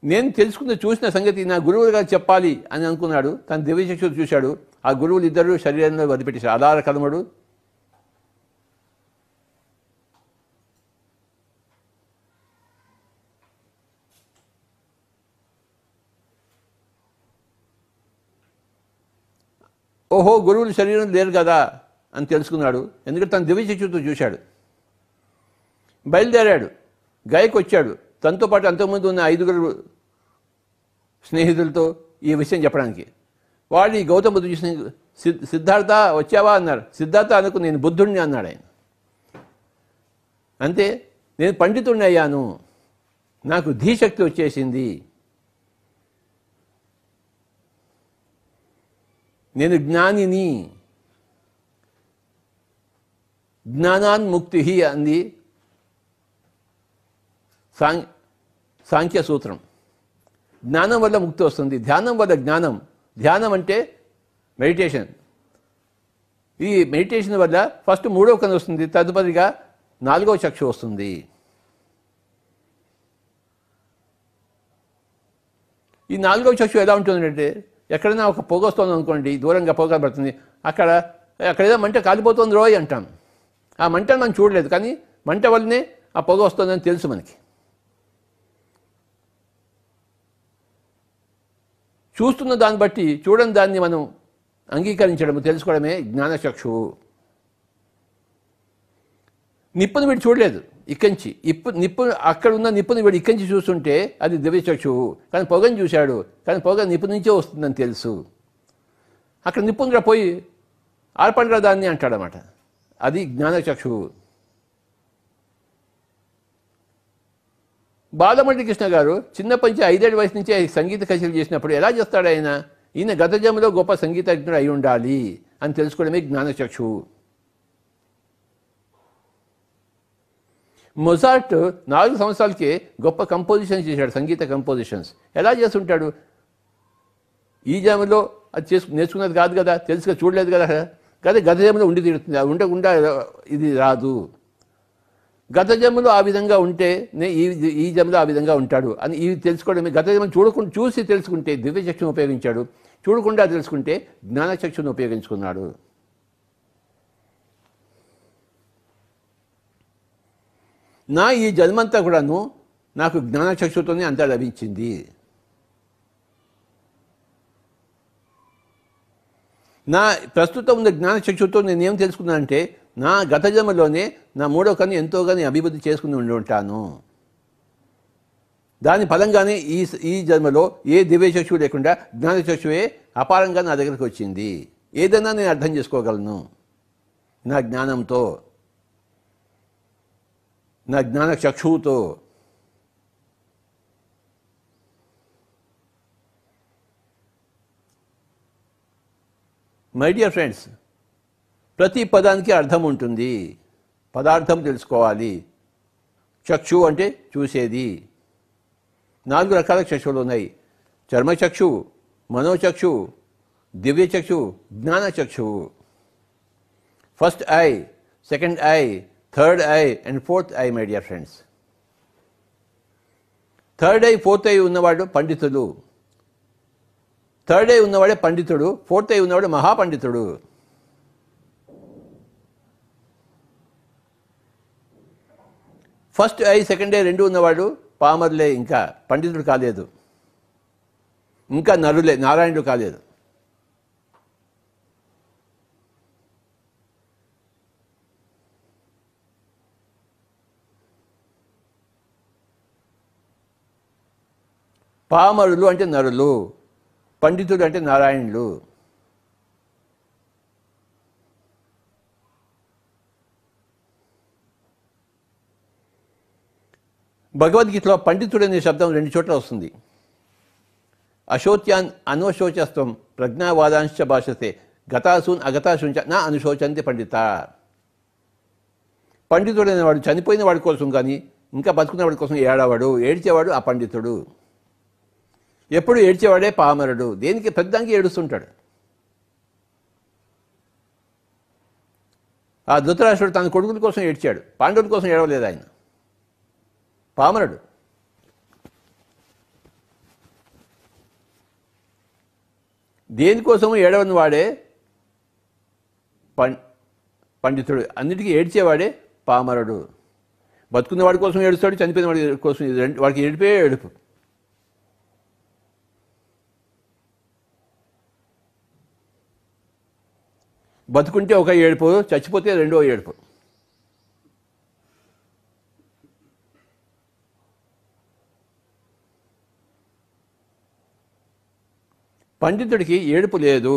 నేను చూసిన సంగతి నా గురువులు గారు చెప్పాలి అని అనుకున్నాడు. తన దివ్య చక్షులు చూశాడు. ఆ గురువులు ఇద్దరు శరీరంలో వదిలిపెట్టేశారు. ఆధార కలముడు, ఓహో, గురువులు శరీరం లేరు కదా అని తెలుసుకున్నాడు. ఎందుకంటే తన దివ్య చక్షుతో చూశాడు. బయలుదేరాడు. గయకు వచ్చాడు. తనతో పాటు అంతకుముందు ఉన్న 5 స్నేహితులతో ఈ విషయం చెప్పడానికి. వాళ్ళు ఈ గౌతమ బుద్ధుడు చూసిన సిద్ధార్థ వచ్చావా అన్నారు. సిద్ధార్థ అనుకు నేను బుద్ధుడిని అన్నాడు ఆయన. అంతే, నేను పండితుడిని అయ్యాను, నాకు ధీశక్తి వచ్చేసింది, నేను జ్ఞానిని, జ్ఞానాన్ముక్తి అంది సాంఖ్య సూత్రం. జ్ఞానం వల్ల ముక్తి వస్తుంది, ధ్యానం వల్ల జ్ఞానం. ధ్యానం అంటే మెడిటేషన్. ఈ మెడిటేషన్ వల్ల ఫస్ట్ మూడవ కన్ను వస్తుంది, తదుపరిగా నాలుగవ చక్షు వస్తుంది. ఈ నాలుగవ చక్షు ఎలా ఉంటుందంటే, ఎక్కడైనా ఒక పొగ వస్తుంది అనుకోండి, దూరంగా పొగ పడుతుంది, అక్కడ ఏదో మంట కాలిపోతుంది రోయ్ అంటాం. ఆ మంటను మనం చూడలేదు, కానీ మంట వల్లనే ఆ పొగ వస్తుందని తెలుసు మనకి. చూస్తున్న దాన్ని బట్టి చూడని దాన్ని మనం అంగీకరించడము, తెలుసుకోవడమే జ్ఞానచక్షువు. నిప్పుని వీడు చూడలేదు, ఇక్కంచి నిప్పు అక్కడ ఉన్న నిప్పుని వీడు ఇక్కంచి చూస్తుంటే అది దివ్యచక్షువు. కానీ పొగని చూశాడు, కానీ పొగ నిప్పు నుంచే వస్తుందని తెలుసు. అక్కడ నిప్పుగా పోయి ఆర్పండ్రా దాన్ని అంటాడనమాట. అది జ్ఞానచక్షువు. బాలమల్లి కృష్ణ గారు చిన్నప్పటి నుంచి 5 ఏళ్ల వయసు నుంచే సంగీత కచేరీలు చేసినప్పుడు ఎలా చేస్తాడు ఆయన? ఈయన గత జన్మలో గొప్ప సంగీతజ్ఞుడు అయి ఉండాలి అని తెలుసుకోవడమే జ్ఞానచక్షువు. మొజార్ట్ 4 సంవత్సరాలకే గొప్ప కంపోజిషన్స్ చేశాడు, సంగీత కంపోజిషన్స్. ఎలా చేస్తుంటాడు? ఈ జన్మలో అది నేర్చుకున్నది కాదు కదా, తెలుసుగా చూడలేదు కదా, కానీ గత జన్మలో ఉండి తీరుతుంది. ఉండకుండా ఇది రాదు. గత జన్మలో ఆ విధంగా ఉంటే ఈ జన్మలో ఆ విధంగా ఉంటాడు అని ఇవి తెలుసుకోవడమే. గత జన్మను చూసి తెలుసుకుంటే దివ్యచక్షును ఉపయోగించాడు, చూడకుండా తెలుసుకుంటే జ్ఞానచక్షును ఉపయోగించుకున్నాడు. నా ఈ జన్మంతా కూడాను నాకు జ్ఞానచక్షుతోనే అంతా లభించింది. నా ప్రస్తుతం ఉన్న జ్ఞానచక్షుతో నేనేం తెలుసుకున్నానంటే, నా గత జన్మలోనే నా మూడవ కన్ను ఎంతోగానే అభివృద్ధి చేసుకుని ఉండి ఉంటాను. దాని ఫలంగానే ఈ జన్మలో ఏ దివ్యచక్షువు లేకుండా జ్ఞానచక్షువే అపారంగా నా దగ్గరికి వచ్చింది. ఏదైనా నేను అర్థం చేసుకోగలను నా జ్ఞానంతో, నా జ్ఞానచక్షువుతో. మై డియర్ ఫ్రెండ్స్, ప్రతి పదానికి అర్థం ఉంటుంది. పదార్థం తెలుసుకోవాలి. చక్షు అంటే చూసేది. 4 రకాల చక్షువులు ఉన్నాయి. చర్మచక్షు, మనోచక్షు, దివ్యచక్షు, జ్ఞానచక్షువు. First eye, second eye, third eye and fourth eye, my dear friends. Third eye, fourth eye ఉన్నవాడు పండితులు. థర్డ్ ఐ ఉన్నవాడే పండితుడు, ఫోర్త్ ఐ ఉన్నవాడు మహాపండితుడు. ఫస్ట్ ఐ, సెకండ్ ఐ 2 ఉన్నవాడు పామర్లే, ఇంకా పండితుడు కాలేదు, ఇంకా నరులే, నారాయణుడు కాలేదు. పామరులు అంటే నరులు, పండితుడు అంటే నారాయణులు. భగవద్గీతలో పండితుడు అనే శబ్దం 2 చోట్ల వస్తుంది. అశోచ్యాన్ అనోశోచస్వం ప్రజ్ఞావాదాంశ భాషతే గతాసూన్ అగతాశుంచ నా అనుశోచంతి పండిత. పండితుడు అనేవాడు చనిపోయిన వాడి కోసం కానీ ఇంకా బతుకున్న వాడి కోసం ఏడవాడు, ఏడ్చేవాడు ఆ పండితుడు. ఎప్పుడు ఏడ్చేవాడే పామరుడు. దేనికి పెద్దానికి ఏడుస్తుంటాడు. ఆ ధృతరాష్ట్రుడు తన కొడుకుల కోసం ఏడ్చాడు, పాండవుల కోసం ఏడవలేదు ఆయన. పామరుడు. దేనికోసము ఏడవని వాడే పండితుడు. అన్నిటికీ ఏడ్చేవాడే పామరుడు. బతుకున్న వాడి కోసం ఏడుస్తాడు, చనిపోయిన వాడి కోసం వాడికి ఏడిపే ఏడుపు. బతుకుంటే ఒక ఏడుపు, చచ్చిపోతే 2వ ఏడుపు. పండితుడికి ఏడుపు లేదు.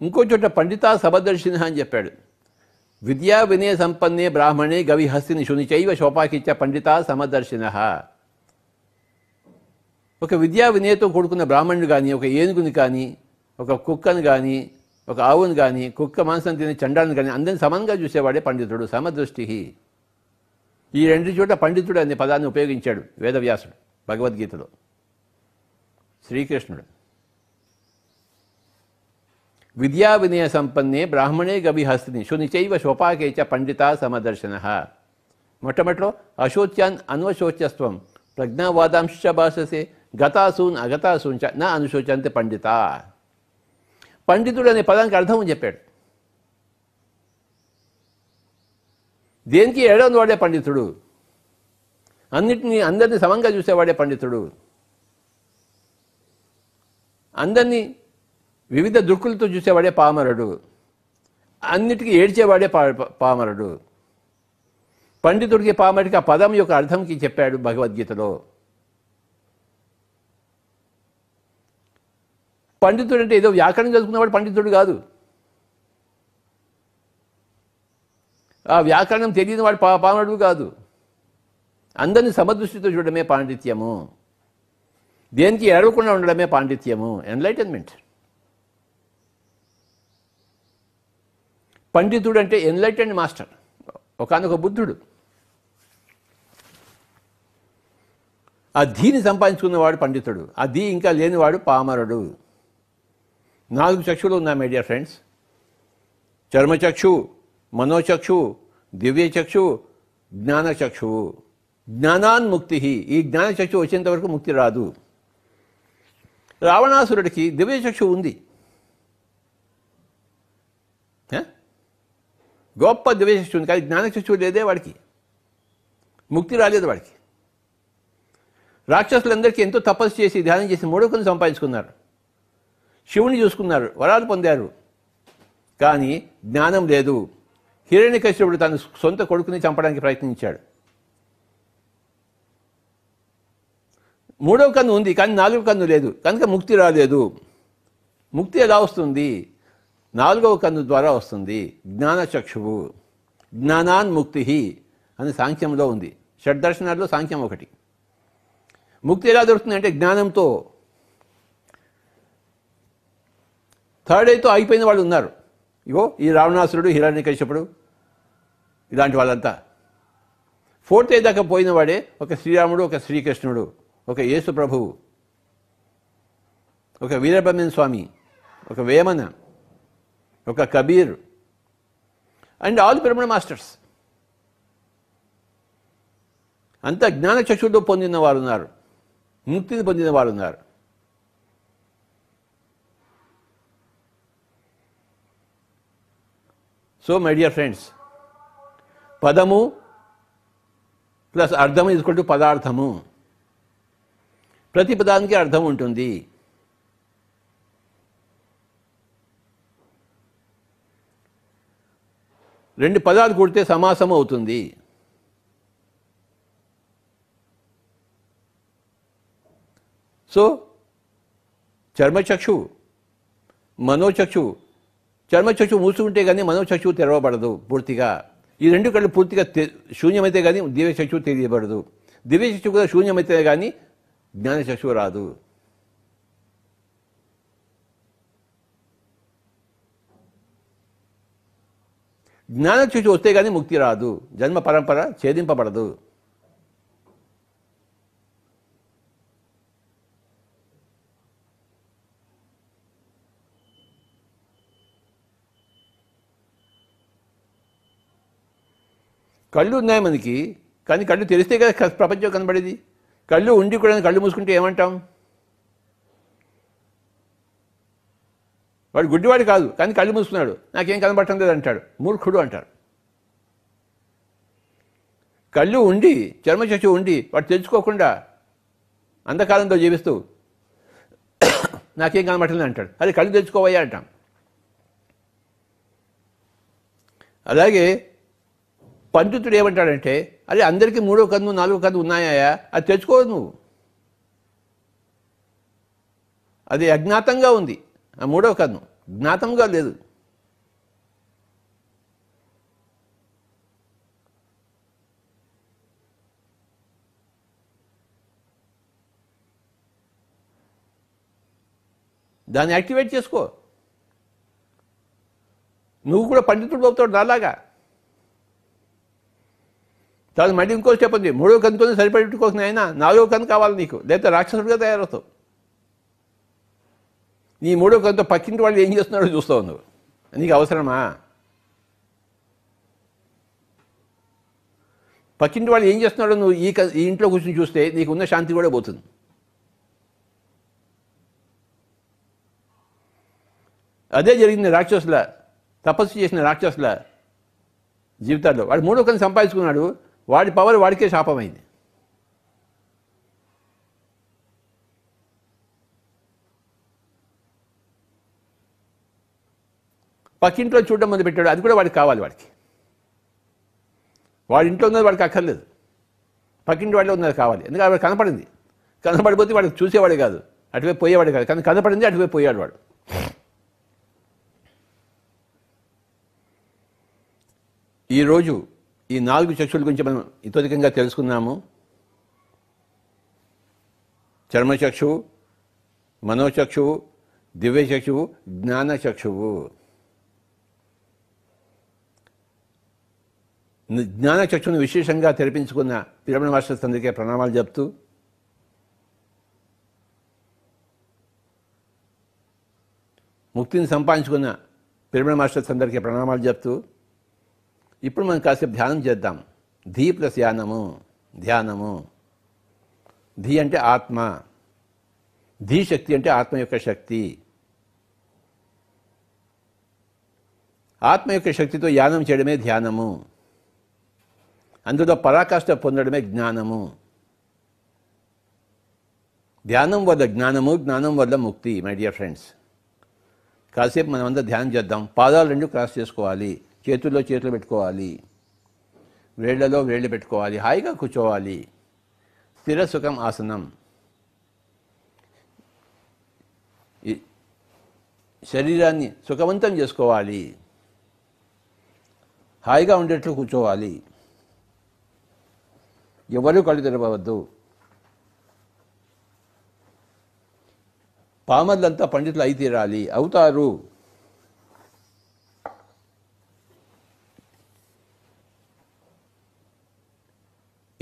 ఇంకో చోట పండితా సభదర్శిన అని చెప్పాడు. విద్యా వినయ సంపన్నే బ్రాహ్మణే గవిహస్తిని శునిచైవ శోపాకిచ్చ పండిత సమదర్శిన. ఒక విద్యా వినయతో కూడుకున్న బ్రాహ్మణుడు కానీ, ఒక ఏనుగుని కానీ, ఒక కుక్కను కానీ, ఒక ఆవును కానీ, కుక్క మాంసం తినే చండాలను కానీ అందరిని సమానంగా చూసేవాడే పండితుడు. సమదృష్టి. ఈ రెండు చోట పండితుడు అనే పదాన్ని ఉపయోగించాడు వేదవ్యాసుడు భగవద్గీతలో. శ్రీకృష్ణుడు విద్యా వినయ సంపన్నే బ్రాహ్మణే గవిహస్తిని శునిచైవ శోపాకేచ పండిత సమదర్శన. మొట్టమొదటిలో అశోచ్యాన్ అన్వశోచ్యస్వం ప్రజ్ఞావాదాంశ భాషసే గతాసూన్ అగతాసూన్ చ నా అనుశోచంతే పండిత. పండితుడు అనే పదానికి అర్థం చెప్పాడు. దేనికి ఏడవని వాడే పండితుడు, అందరినీ సమంగా చూసేవాడే పండితుడు, అందరినీ వివిధ దృక్కులతో చూసేవాడే పామరుడు, అన్నిటికీ ఏడ్చేవాడే పామరుడు. పండితుడికి పామరుడికి ఆ పదం యొక్క అర్థంకి చెప్పాడు భగవద్గీతలో. పండితుడు అంటే ఏదో వ్యాకరణం చదువుకున్నవాడు పండితుడు కాదు. ఆ వ్యాకరణం తెలియని వాడు పామరుడు కాదు. అందరినీ సమదృష్టితో చూడడమే పాండిత్యము, దేనికి ఏడవకుండా ఉండడమే పాండిత్యము, ఎన్లైటన్మెంట్. పండితుడు అంటే ఎన్లైటెండ్ మాస్టర్, ఒకానొక బుద్ధుడు. ఆ ధీని సంపాదించుకున్నవాడు పండితుడు, ఆ ధీ ఇంకా లేనివాడు పామరుడు. 4 చక్షులు ఉన్నాయి మై డియర్ ఫ్రెండ్స్. చర్మచక్షు, మనోచక్షు, దివ్యచక్షు, జ్ఞానచక్షు. జ్ఞానాన్ముక్తి. ఈ జ్ఞానచక్షు వచ్చేంత వరకు ముక్తి రాదు. రావణాసురుడికి దివ్యచక్షు ఉంది, గొప్ప దివ్యచక్షు ఉంది, కానీ జ్ఞానచక్షు లేదే వాడికి, ముక్తి రాలేదు వాడికి. రాక్షసులందరికీ ఎంతో తపస్సు చేసి ధ్యానం చేసి 3 కన్ను సంపాదించుకున్నారు, శివుని చూసుకున్నారు, వరాలు పొందారు, కానీ జ్ఞానం లేదు. హిరణ్యకశ్యపుడు తన సొంత కొడుకుని చంపడానికి ప్రయత్నించాడు. 3వ కన్ను ఉంది, కానీ 4వ కన్ను లేదు, కనుక ముక్తి రాలేదు. ముక్తి ఎలా వస్తుంది? 4వ కన్ను ద్వారా వస్తుంది. జ్ఞానచక్షువు. జ్ఞానాన్ముక్తి అని సాంఖ్యంలో ఉంది. షడ్దర్శనాల్లో సాంఖ్యం ఒకటి. ముక్తి ఎలా దొరుకుతుంది అంటే జ్ఞానంతో. థర్డ్ ఐతో అయిపోయిన వాళ్ళు ఉన్నారు. ఇగో ఈ రావణాసురుడు, హిరణ్యకశ్యపుడు, ఇలాంటి వాళ్ళంతా. 4th ఐ దాకా పోయిన వాడే ఒక శ్రీరాముడు, ఒక శ్రీకృష్ణుడు, ఒక యేసు ప్రభువు, ఒక వీరబ్రహ్మణ్య స్వామి, ఒక వేమన, ఒక Kabir and all pyramid masters. అంత జ్ఞానచక్షుతో పొందిన వారు ఉన్నారు, ముక్తిని పొందిన వారు ఉన్నారు. సో మై డియర్ ఫ్రెండ్స్, పదము ప్లస్ అర్థము ఈక్వల్ టు పదార్థము. ప్రతి పదానికి అర్థం ఉంటుంది. రెండు పదాలు కూడితే సమాసం అవుతుంది. సో చర్మచక్షు, మనోచక్షు. చర్మచక్షు మూసుకుంటే కానీ మనోచక్షు తెరవబడదు పూర్తిగా. ఈ 2 కళ్ళు పూర్తిగా శూన్యమైతే కానీ దివ్యచక్షు తెలియబడదు. దివ్యచక్షు కూడా శూన్యమైతే కానీ జ్ఞానచక్షు రాదు. జ్ఞానచక్షు వస్తే కానీ ముక్తి రాదు, జన్మ పరంపర ఛేదింపబడదు. కళ్ళు ఉన్నాయి మనకి, కానీ కళ్ళు తెరిస్తే కదా ప్రపంచం కనబడేది. కళ్ళు ఉండి కూడా కళ్ళు మూసుకుంటే ఏమంటాం? వాడు గుడ్డివాడు కాదు, కానీ కళ్ళు మూసుకున్నాడు, నాకేం కనబడటం లేదు అంటాడు, మూర్ఖుడు అంటారు. కళ్ళు ఉండి, చర్మచక్షు ఉండి వాడు తెలుసుకోకుండా అంధకాలంతో జీవిస్తూ నాకేం కనబడటం అంటాడు. అది కళ్ళు తెచ్చుకోవయ్యా అంటాం. అలాగే పండితుడు ఏమంటాడంటే, అదే అందరికీ 3వ కన్ను 4వ కన్ను ఉన్నాయా, అది తెచ్చుకోదు నువ్వు, అది అజ్ఞాతంగా ఉంది. ఆ 3వ కన్ను జ్ఞాతంగా లేదు. దాన్ని యాక్టివేట్ చేసుకో. నువ్వు కూడా పండితుడు అవుతాడు నాలాగా. తర్వాత మళ్ళీ ఇంకో స్టెప్ ఉంది, 3వ కన్నుతోనే సరిపెట్టుకోసిన ఆయన 4వ కన్ను కావాలి నీకు, లేకపోతే రాక్షసుడిగా తయారవుతావు. నీ 3వ కన్నుతో పక్కింటి వాళ్ళు ఏం చేస్తున్నాడో చూస్తావు నువ్వు. నీకు అవసరమా? పక్కింటి వాళ్ళు ఏం చేస్తున్నాడో నువ్వు ఈ ఇంట్లో కూర్చొని చూస్తే నీకు ఉన్న శాంతి కూడా పోతుంది. అదే జరిగింది రాక్షసుల, తపస్సు చేసిన రాక్షసుల జీవితాల్లో. వాడు 3వ కన్ను సంపాదించుకున్నాడు, వాడి పవర్ వాడికే శాపమైంది. పక్కింట్లో చూడడం మొదలు పెట్టాడు, అది కూడా వాడికి కావాలి. వాడి ఇంట్లో ఉన్నది వాడికి అక్కర్లేదు, పక్కింటి వాడిలో ఉన్నది కావాలి. ఎందుకంటే వాడు కనపడింది, కనపడిపోతే వాడికి చూసేవాడే కాదు, అటువైపు పోయేవాడే కాదు. కానీ కనపడింది, అటువైపు పోయాడు వాడు. ఈరోజు ఈ 4 చక్షుల గురించి మనం ఇతోధికంగా తెలుసుకున్నాము. చర్మచక్షువు, మనోచక్షువు, దివ్యచక్షువు, జ్ఞానచక్షువు. జ్ఞానచక్షుని విశేషంగా తెరిపించుకున్న పిరమిడ్ మాస్టర్స్ అందరికీ ప్రణామాలు చెప్తూ, ముక్తిని సంపాదించుకున్న పిరమిడ్ మాస్టర్స్ అందరికీ ప్రణామాలు చెప్తూ, ఇప్పుడు మనం కాసేపు ధ్యానం చేద్దాం. ధీ ప్లస్ యానము, ధ్యానము. ధీ అంటే ఆత్మ, ధీ శక్తి అంటే ఆత్మ యొక్క శక్తి. ఆత్మ యొక్క శక్తితో యానం చేయడమే ధ్యానము. అందులో పరాకాష్ఠ పొందడమే జ్ఞానము. ధ్యానం వల్ల జ్ఞానము, జ్ఞానం వల్ల ముక్తి. మై డియర్ ఫ్రెండ్స్, కాసేపు మనం అందరూ ధ్యానం చేద్దాం. పాదాలు 2 క్రాస్ చేసుకోవాలి, చేతుల్లో చేతులు పెట్టుకోవాలి, వేళ్లలో వేళ్ళు పెట్టుకోవాలి, హాయిగా కూర్చోవాలి. స్థిర సుఖం ఆసనం. శరీరాన్ని సుఖవంతం చేసుకోవాలి, హాయిగా ఉండేట్లు కూర్చోవాలి. ఎవరూ కళ్ళు తెరవద్దు. పామర్లంతా పండితులు అయి తీరాలి, అవుతారు.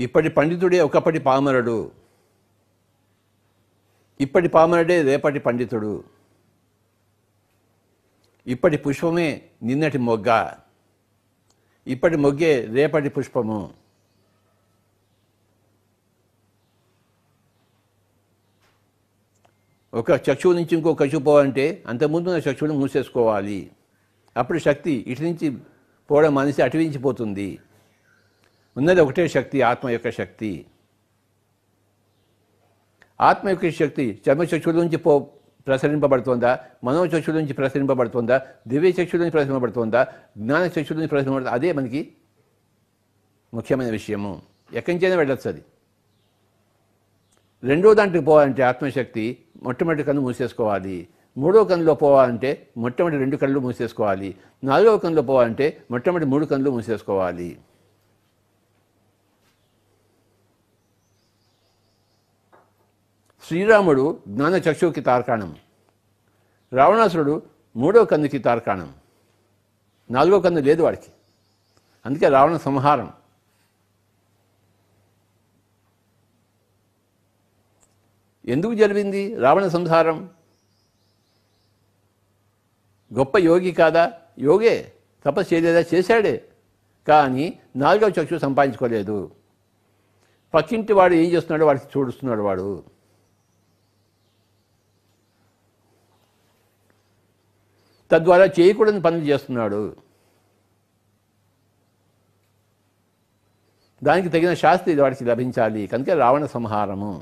ఇప్పటి పండితుడే ఒకప్పటి పామరుడు, ఇప్పటి పామరుడే రేపటి పండితుడు. ఇప్పటి పుష్పమే నిన్నటి మొగ్గ, ఇప్పటి మొగ్గే రేపటి పుష్పము. ఒక చక్షువు నుంచి ఇంకో చక్షువు పోవాలంటే అంతకుముందు ఉన్న చక్షువును మూసేసుకోవాలి. అప్పుడు శక్తి ఇటు నుంచి పోవడం మానేసి అటు నుంచి పోతుంది. ఉన్నది ఒకటే శక్తి, ఆత్మ యొక్క శక్తి. ఆత్మ యొక్క శక్తి చర్మచక్షుల నుంచి ప్రసరింపబడుతుందా, మనోచక్షుల నుంచి ప్రసరింపబడుతుందా, దివ్య చక్షుల నుంచి ప్రసరింపబడుతుందా, జ్ఞాన చక్షుల నుంచి ప్రసరింపబడుతుందా, అదే మనకి ముఖ్యమైన విషయము. ఎక్కడి నుంచైనా వెళ్ళొచ్చు అది. రెండో దాంట్లోకి పోవాలంటే ఆత్మశక్తి మొట్టమొదటి కన్ను మూసేసుకోవాలి. 3వ కన్నులో పోవాలంటే మొట్టమొదటి 2 కళ్ళు మూసేసుకోవాలి. 4వ కన్నులో పోవాలంటే మొట్టమొదటి 3 కళ్ళు మూసేసుకోవాలి. శ్రీరాముడు జ్ఞాన చక్షువుకి తార్కాణం, రావణాసురుడు 3వ కన్నుకి తార్కాణం. 4వ కన్ను లేదు వాడికి, అందుకే రావణ సంహారం. ఎందుకు జరిగింది రావణ సంహారం? గొప్ప యోగి కాదా? యోగే, తపస్సు చేయలేదా? చేశాడే, కానీ 4వ చక్షు సంపాదించుకోలేదు. పక్కింటి వాడు ఏం చేస్తున్నాడో వాడికి చూడుస్తున్నాడు. వాడు తద్వారా చేయకూడని పనులు చేస్తున్నాడు. దానికి తగిన శాస్త్రి వాడికి లభించాలి. కనుక రావణ సంహారము.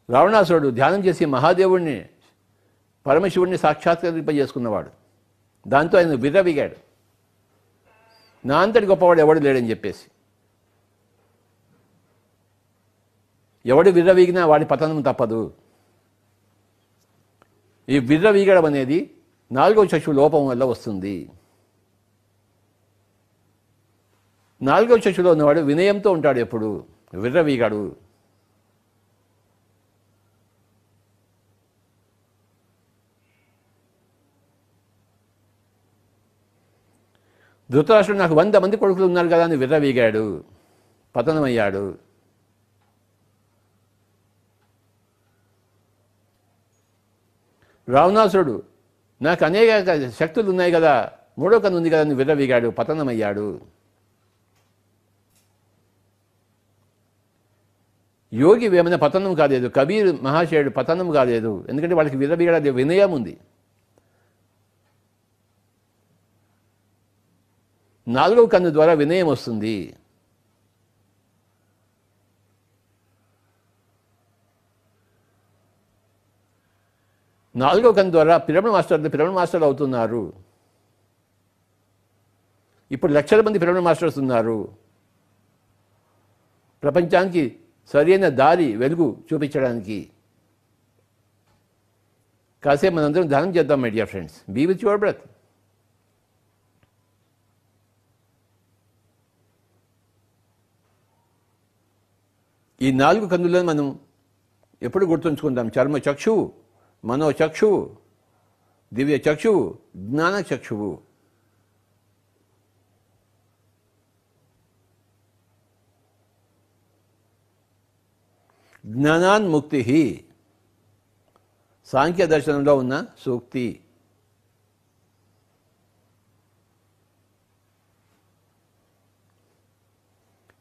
రావణాసురుడు ధ్యానం చేసి మహాదేవుణ్ణి, పరమశివుణ్ణి సాక్షాత్కరింపజేసుకున్నవాడు. దాంతో ఆయన విర్రవిగాడు, నా అంతటి గొప్పవాడు ఎవడు లేడని చెప్పేసి. ఎవడు విర్రవీగినా వాడి పతనం తప్పదు. ఈ విర్రవీగడం అనేది 4వ చక్షు లోపం వల్ల వస్తుంది. 4వ చక్షులో ఉన్నవాడు వినయంతో ఉంటాడు ఎప్పుడు. విర్రవీగాడు. ధృతరాష్ట్రుడు నాకు 100 మంది కొడుకులు ఉన్నారు కదా అని విర్రవీగాడు, పతనమయ్యాడు. రావణాసురుడు నాకు అనేక శక్తులు ఉన్నాయి కదా, 3వ కన్ను ఉంది కదా అని విర్రవీగాడు, పతనమయ్యాడు. యోగి వేమన పతనం కాలేదు, కబీర్ మహాశయుడు పతనం కాలేదు. ఎందుకంటే వాళ్ళకి విర్రవీగడ వినయం ఉంది. 4వ కన్ను ద్వారా వినయం వస్తుంది. నాలుగవ కన్ను ద్వారా పిరమిడ్ మాస్టర్లు అవుతున్నారు. ఇప్పుడు లక్షల మంది పిరమిడ్ మాస్టర్స్ ఉన్నారు. ప్రపంచానికి సరైన దారి వెలుగు చూపించడానికి. కాసేపు మనందరం ధ్యానం చేద్దాం my dear friends. Be with your breath. ఈ 4 కన్నులను మనం ఎప్పుడు గుర్తుంచుకుందాం. చర్మ చక్షువు, మనోచక్షువు, దివ్య చక్షువు, జ్ఞాన చక్షువు. జ్ఞానాన్ముక్తి సాంఖ్య దర్శనంలో ఉన్న సూక్తి.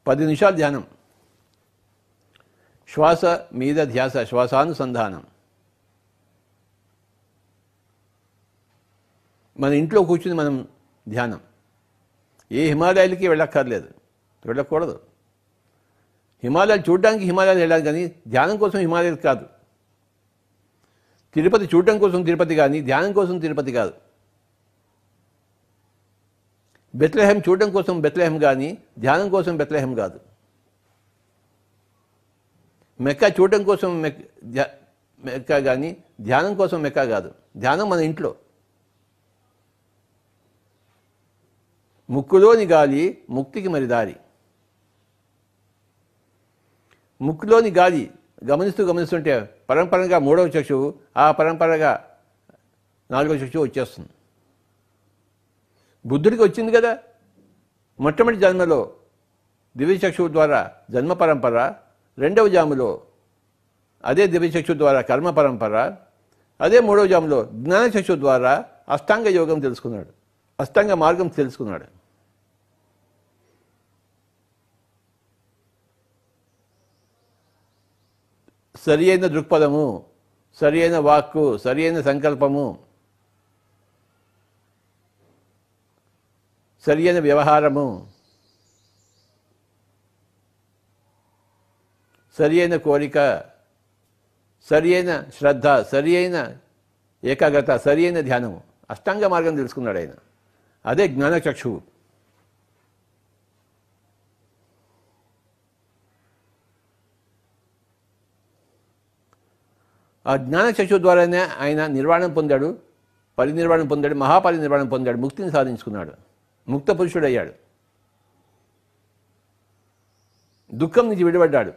పది నిమిషాలు ధ్యానం. శ్వాస మీద ధ్యాస, శ్వాసానుసంధానం. మన ఇంట్లో కూర్చుని మనం ధ్యానం. ఏ హిమాలయాలకి వెళ్ళకూడదు. హిమాలయాలు చూడడానికి హిమాలయాలు వెళ్ళాలి, కానీ ధ్యానం కోసం హిమాలయాలు కాదు. తిరుపతి చూడడం కోసం తిరుపతి కానీ ధ్యానం కోసం తిరుపతి కాదు. బెత్లెహెం చూడడం కోసం బెత్లెహెం కానీ ధ్యానం కోసం బెత్లెహెం కాదు. మెక్కా చూడడం కోసం మెక్కా కానీ ధ్యానం కోసం మెక్కా కాదు. ధ్యానం మన ఇంట్లో. ముక్కులోని గాలి ముక్తికి మరి దారి. ముక్కులోని గాలి గమనిస్తుంటే పరంపరగా 3వ చక్షువు, ఆ పరంపరగా 4వ చక్షువు వచ్చేస్తుంది. బుద్ధుడికి వచ్చింది కదా మొట్టమొదటి జన్మలో దివ్య చక్షువు ద్వారా జన్మ పరంపర, 2వ జాములో అదే దివ్య చక్షువు ద్వారా కర్మ పరంపర, అదే 3వ జాములో జ్ఞాన చక్షువు ద్వారా అష్టాంగ యోగం తెలుసుకున్నాడు, అష్టాంగ మార్గం తెలుసుకున్నాడు. సరి అయిన దృక్పథము, సరి అయిన వాక్కు, సరి అయిన సంకల్పము, సరి అయిన వ్యవహారము, సరి అయిన కోరిక, సరి అయిన శ్రద్ధ, సరి అయిన ఏకాగ్రత, సరి అయిన ధ్యానము, అష్టాంగ మార్గం తెలుసుకున్నాడు ఆయన. అదే జ్ఞానచక్షువు. ఆ జ్ఞానచక్షువు ద్వారానే ఆయన నిర్వాణం పొందాడు, పరినిర్వాణం పొందాడు, మహాపరినిర్వాణం పొందాడు, ముక్తిని సాధించుకున్నాడు, ముక్త పురుషుడయ్యాడు, దుఃఖం నుంచి విడిపడ్డాడు.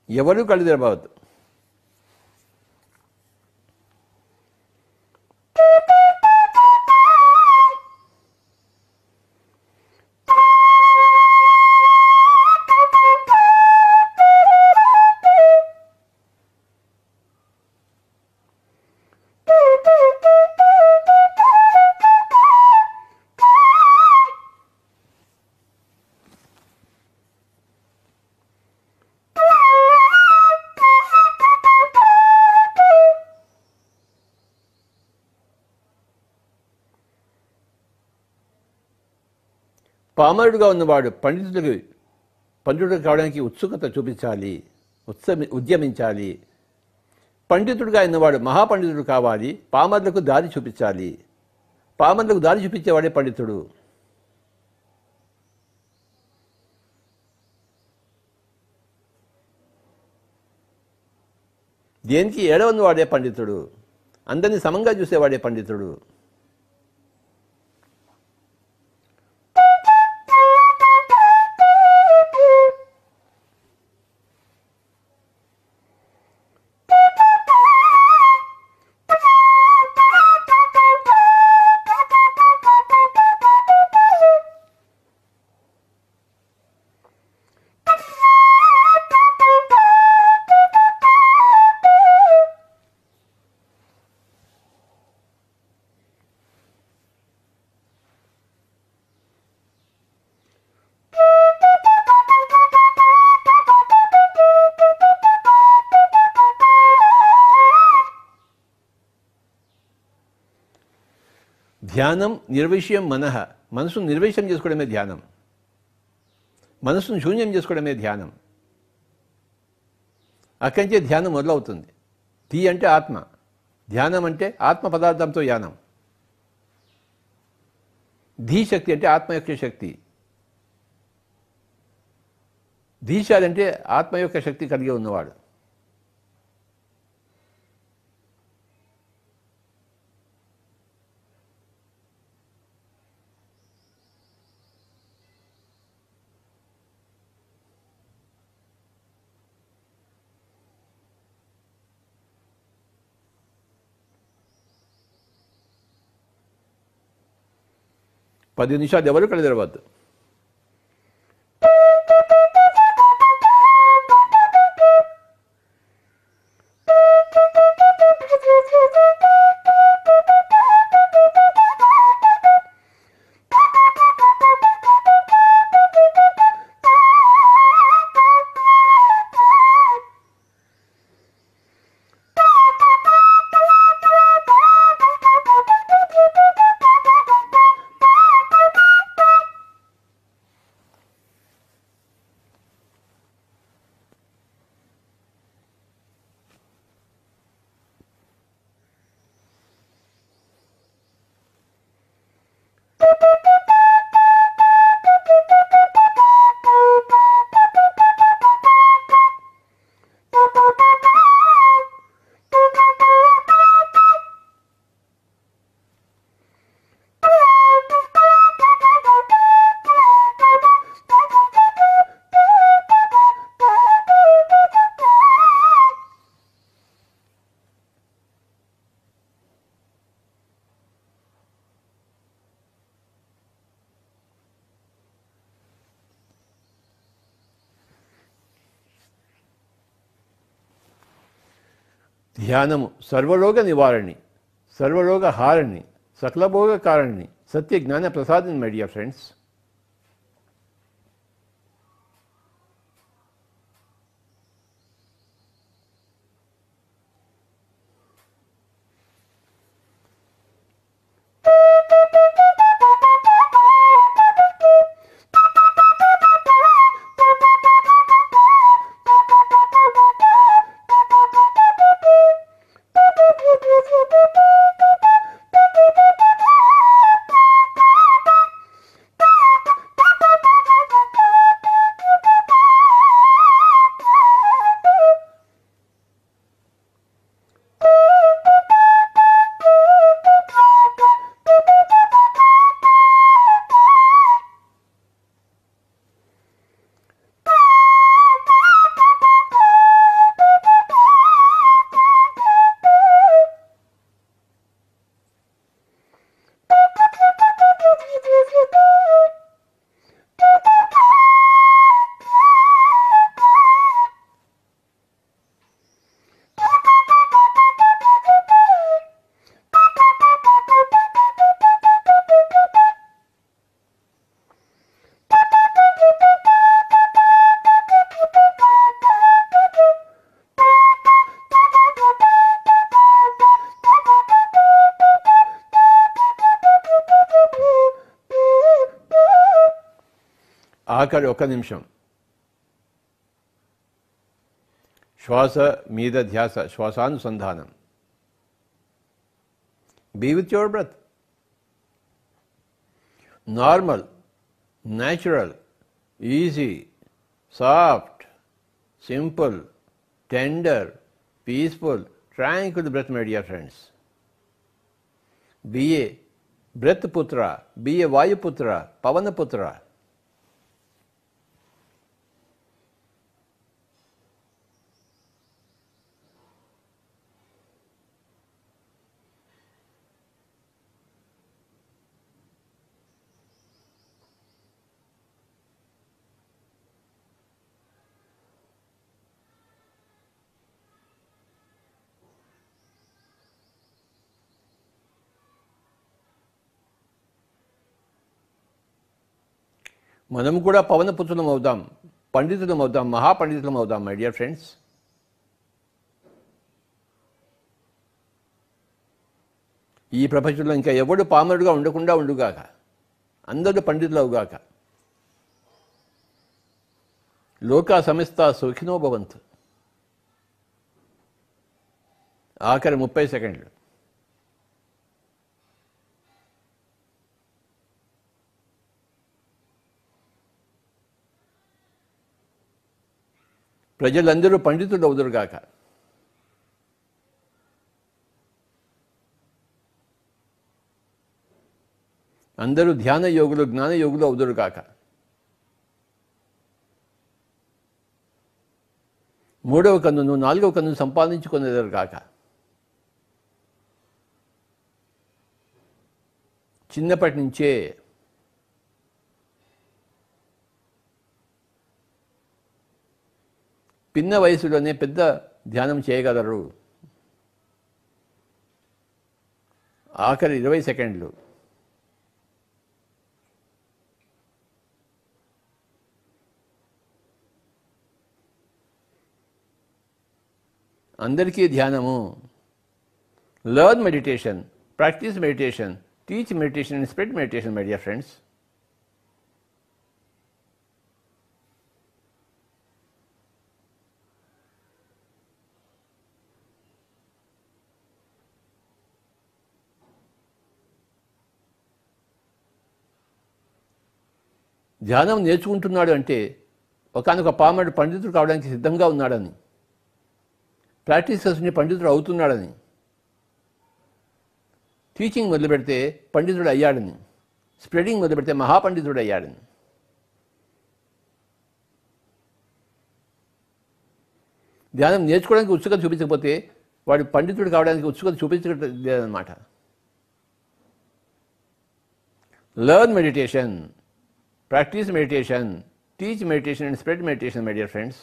ఎవరూ కళ్ళు తెరవద్దు. పామరుడుగా ఉన్నవాడు పండితుడు కావడానికి ఉత్సుకత చూపించాలి, ఉద్యమించాలి. పండితుడుగా ఉన్నవాడు మహాపండితుడు కావాలి, పామరులకు దారి చూపించాలి. పామరులకు దారి చూపించేవాడే పండితుడు. దేనికి ఏడవన్నవాడే పండితుడు, అందరినీ సమంగా చూసేవాడే పండితుడు. ధ్యానం నిర్విషయం మనః, మనసును నిర్విషయం చేసుకోవడమే ధ్యానం, మనసును శూన్యం చేసుకోవడమే ధ్యానం. అక్కడి నుంచే ధ్యానం మొదలవుతుంది. ధీ అంటే ఆత్మ, ధ్యానం అంటే ఆత్మ పదార్థంతో యానం. ధీ శక్తి అంటే ఆత్మ యొక్క శక్తి, ధీశాలి అంటే ఆత్మ యొక్క శక్తి కలిగి ఉన్నవాడు. పది నిమిషాలు ఎవరు కళ్ళు తెరవద్దు. ధ్యానము సర్వరోగ నివారణి, సర్వరోగ హారణి, సకలభోగ కారణి, సత్య జ్ఞాన ప్రసాదిని. మై డియర్ ఫ్రెండ్స్, ఆఖరి ఒక్క నిమిషం శ్వాస మీద ధ్యాస, శ్వాసానుసంధానం. Be with your breath. Normal, natural, easy, soft, simple, tender, peaceful, tranquil breath, my dear friends. Be a breath పుత్ర, బి ఏ వాయుపుత్ర, పవనపుత్ర. మనం కూడా పవనపుత్రులం అవుదాం, పండితులం అవుదాం, మహాపండితులం అవుదాం, మై డియర్ ఫ్రెండ్స్. ఈ ప్రపంచంలో ఇంకా ఎవడు పామరుడుగా ఉండకుండా ఉండుగాక, అందరూ పండితులు అవుగాక. లోకా సమస్త సుఖినో భవంతు. ఆఖరి 30 సెకండ్లు. ప్రజలందరూ పండితులు అవుదురుగాక. అందరూ ధ్యాన యోగులు, జ్ఞాన యోగులు అవుదురుగాక. మూడవ కన్నును, నాలుగవ కన్నును సంపాదించుకునేదరుగాక. చిన్నప్పటి నుంచే పిన్న వయసులోనే పెద్ద ధ్యానం చేయగలరు. ఆఖరి 20 సెకండ్లు. అందరికీ ధ్యానము. Learn meditation, practice meditation, teach meditation and spread meditation, my dear friends. ధ్యానం నేర్చుకుంటున్నాడు అంటే ఒకానొక పామరుడు పండితుడు కావడానికి సిద్ధంగా ఉన్నాడని, ప్రాక్టీస్ చేసుకుని పండితుడు అవుతున్నాడని, టీచింగ్ మొదలు పెడితే పండితుడు అయ్యాడని, స్ప్రెడింగ్ మొదలు పెడితే మహాపండితుడు అయ్యాడని. ధ్యానం నేర్చుకోవడానికి ఉత్సుకత చూపించకపోతే వాడు పండితుడు కావడానికి ఉత్సుకత చూపించలేదన్నమాట. Learn meditation, practice meditation, teach meditation and spread meditation, my dear friends.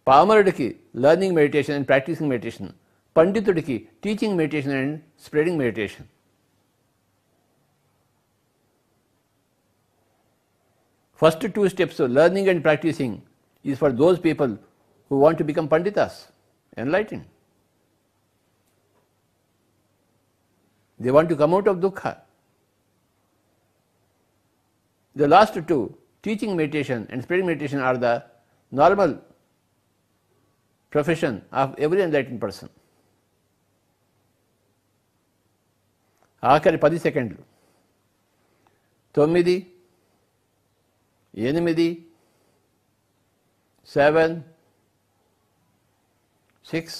పామరుడికి learning meditation and practicing meditation, పండితుడికి teaching meditation and spreading meditation. First 2 steps, learning and practicing, is for those people who want to become panditas, enlightened. They want to come out of dukkha. The last 2, teaching meditation and spreading meditation, are the normal profession of every enlightened person. ఆఖరి 10 సెకండ్లు. 9, 8, 7, 6,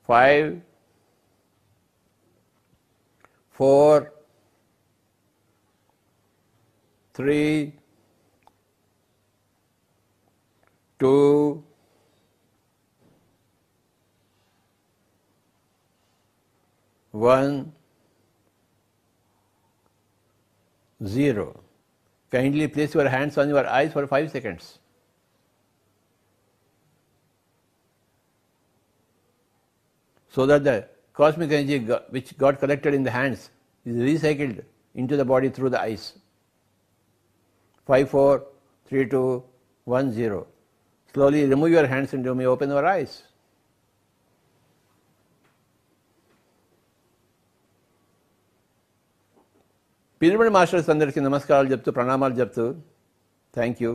5, 4, 3, 2, 1, 0. Kindly place your hands on your eyes for 5 seconds. So that the cosmic energy which got collected in the hands is recycled into the body through the eyes. 5, 4, 3, 2, 1, 0. Slowly remove your hands and you may open your eyes. Pyramid masters అందరికీ నమస్కారాలు చెప్తూ, ప్రణామాలు చెప్తూ, thank you.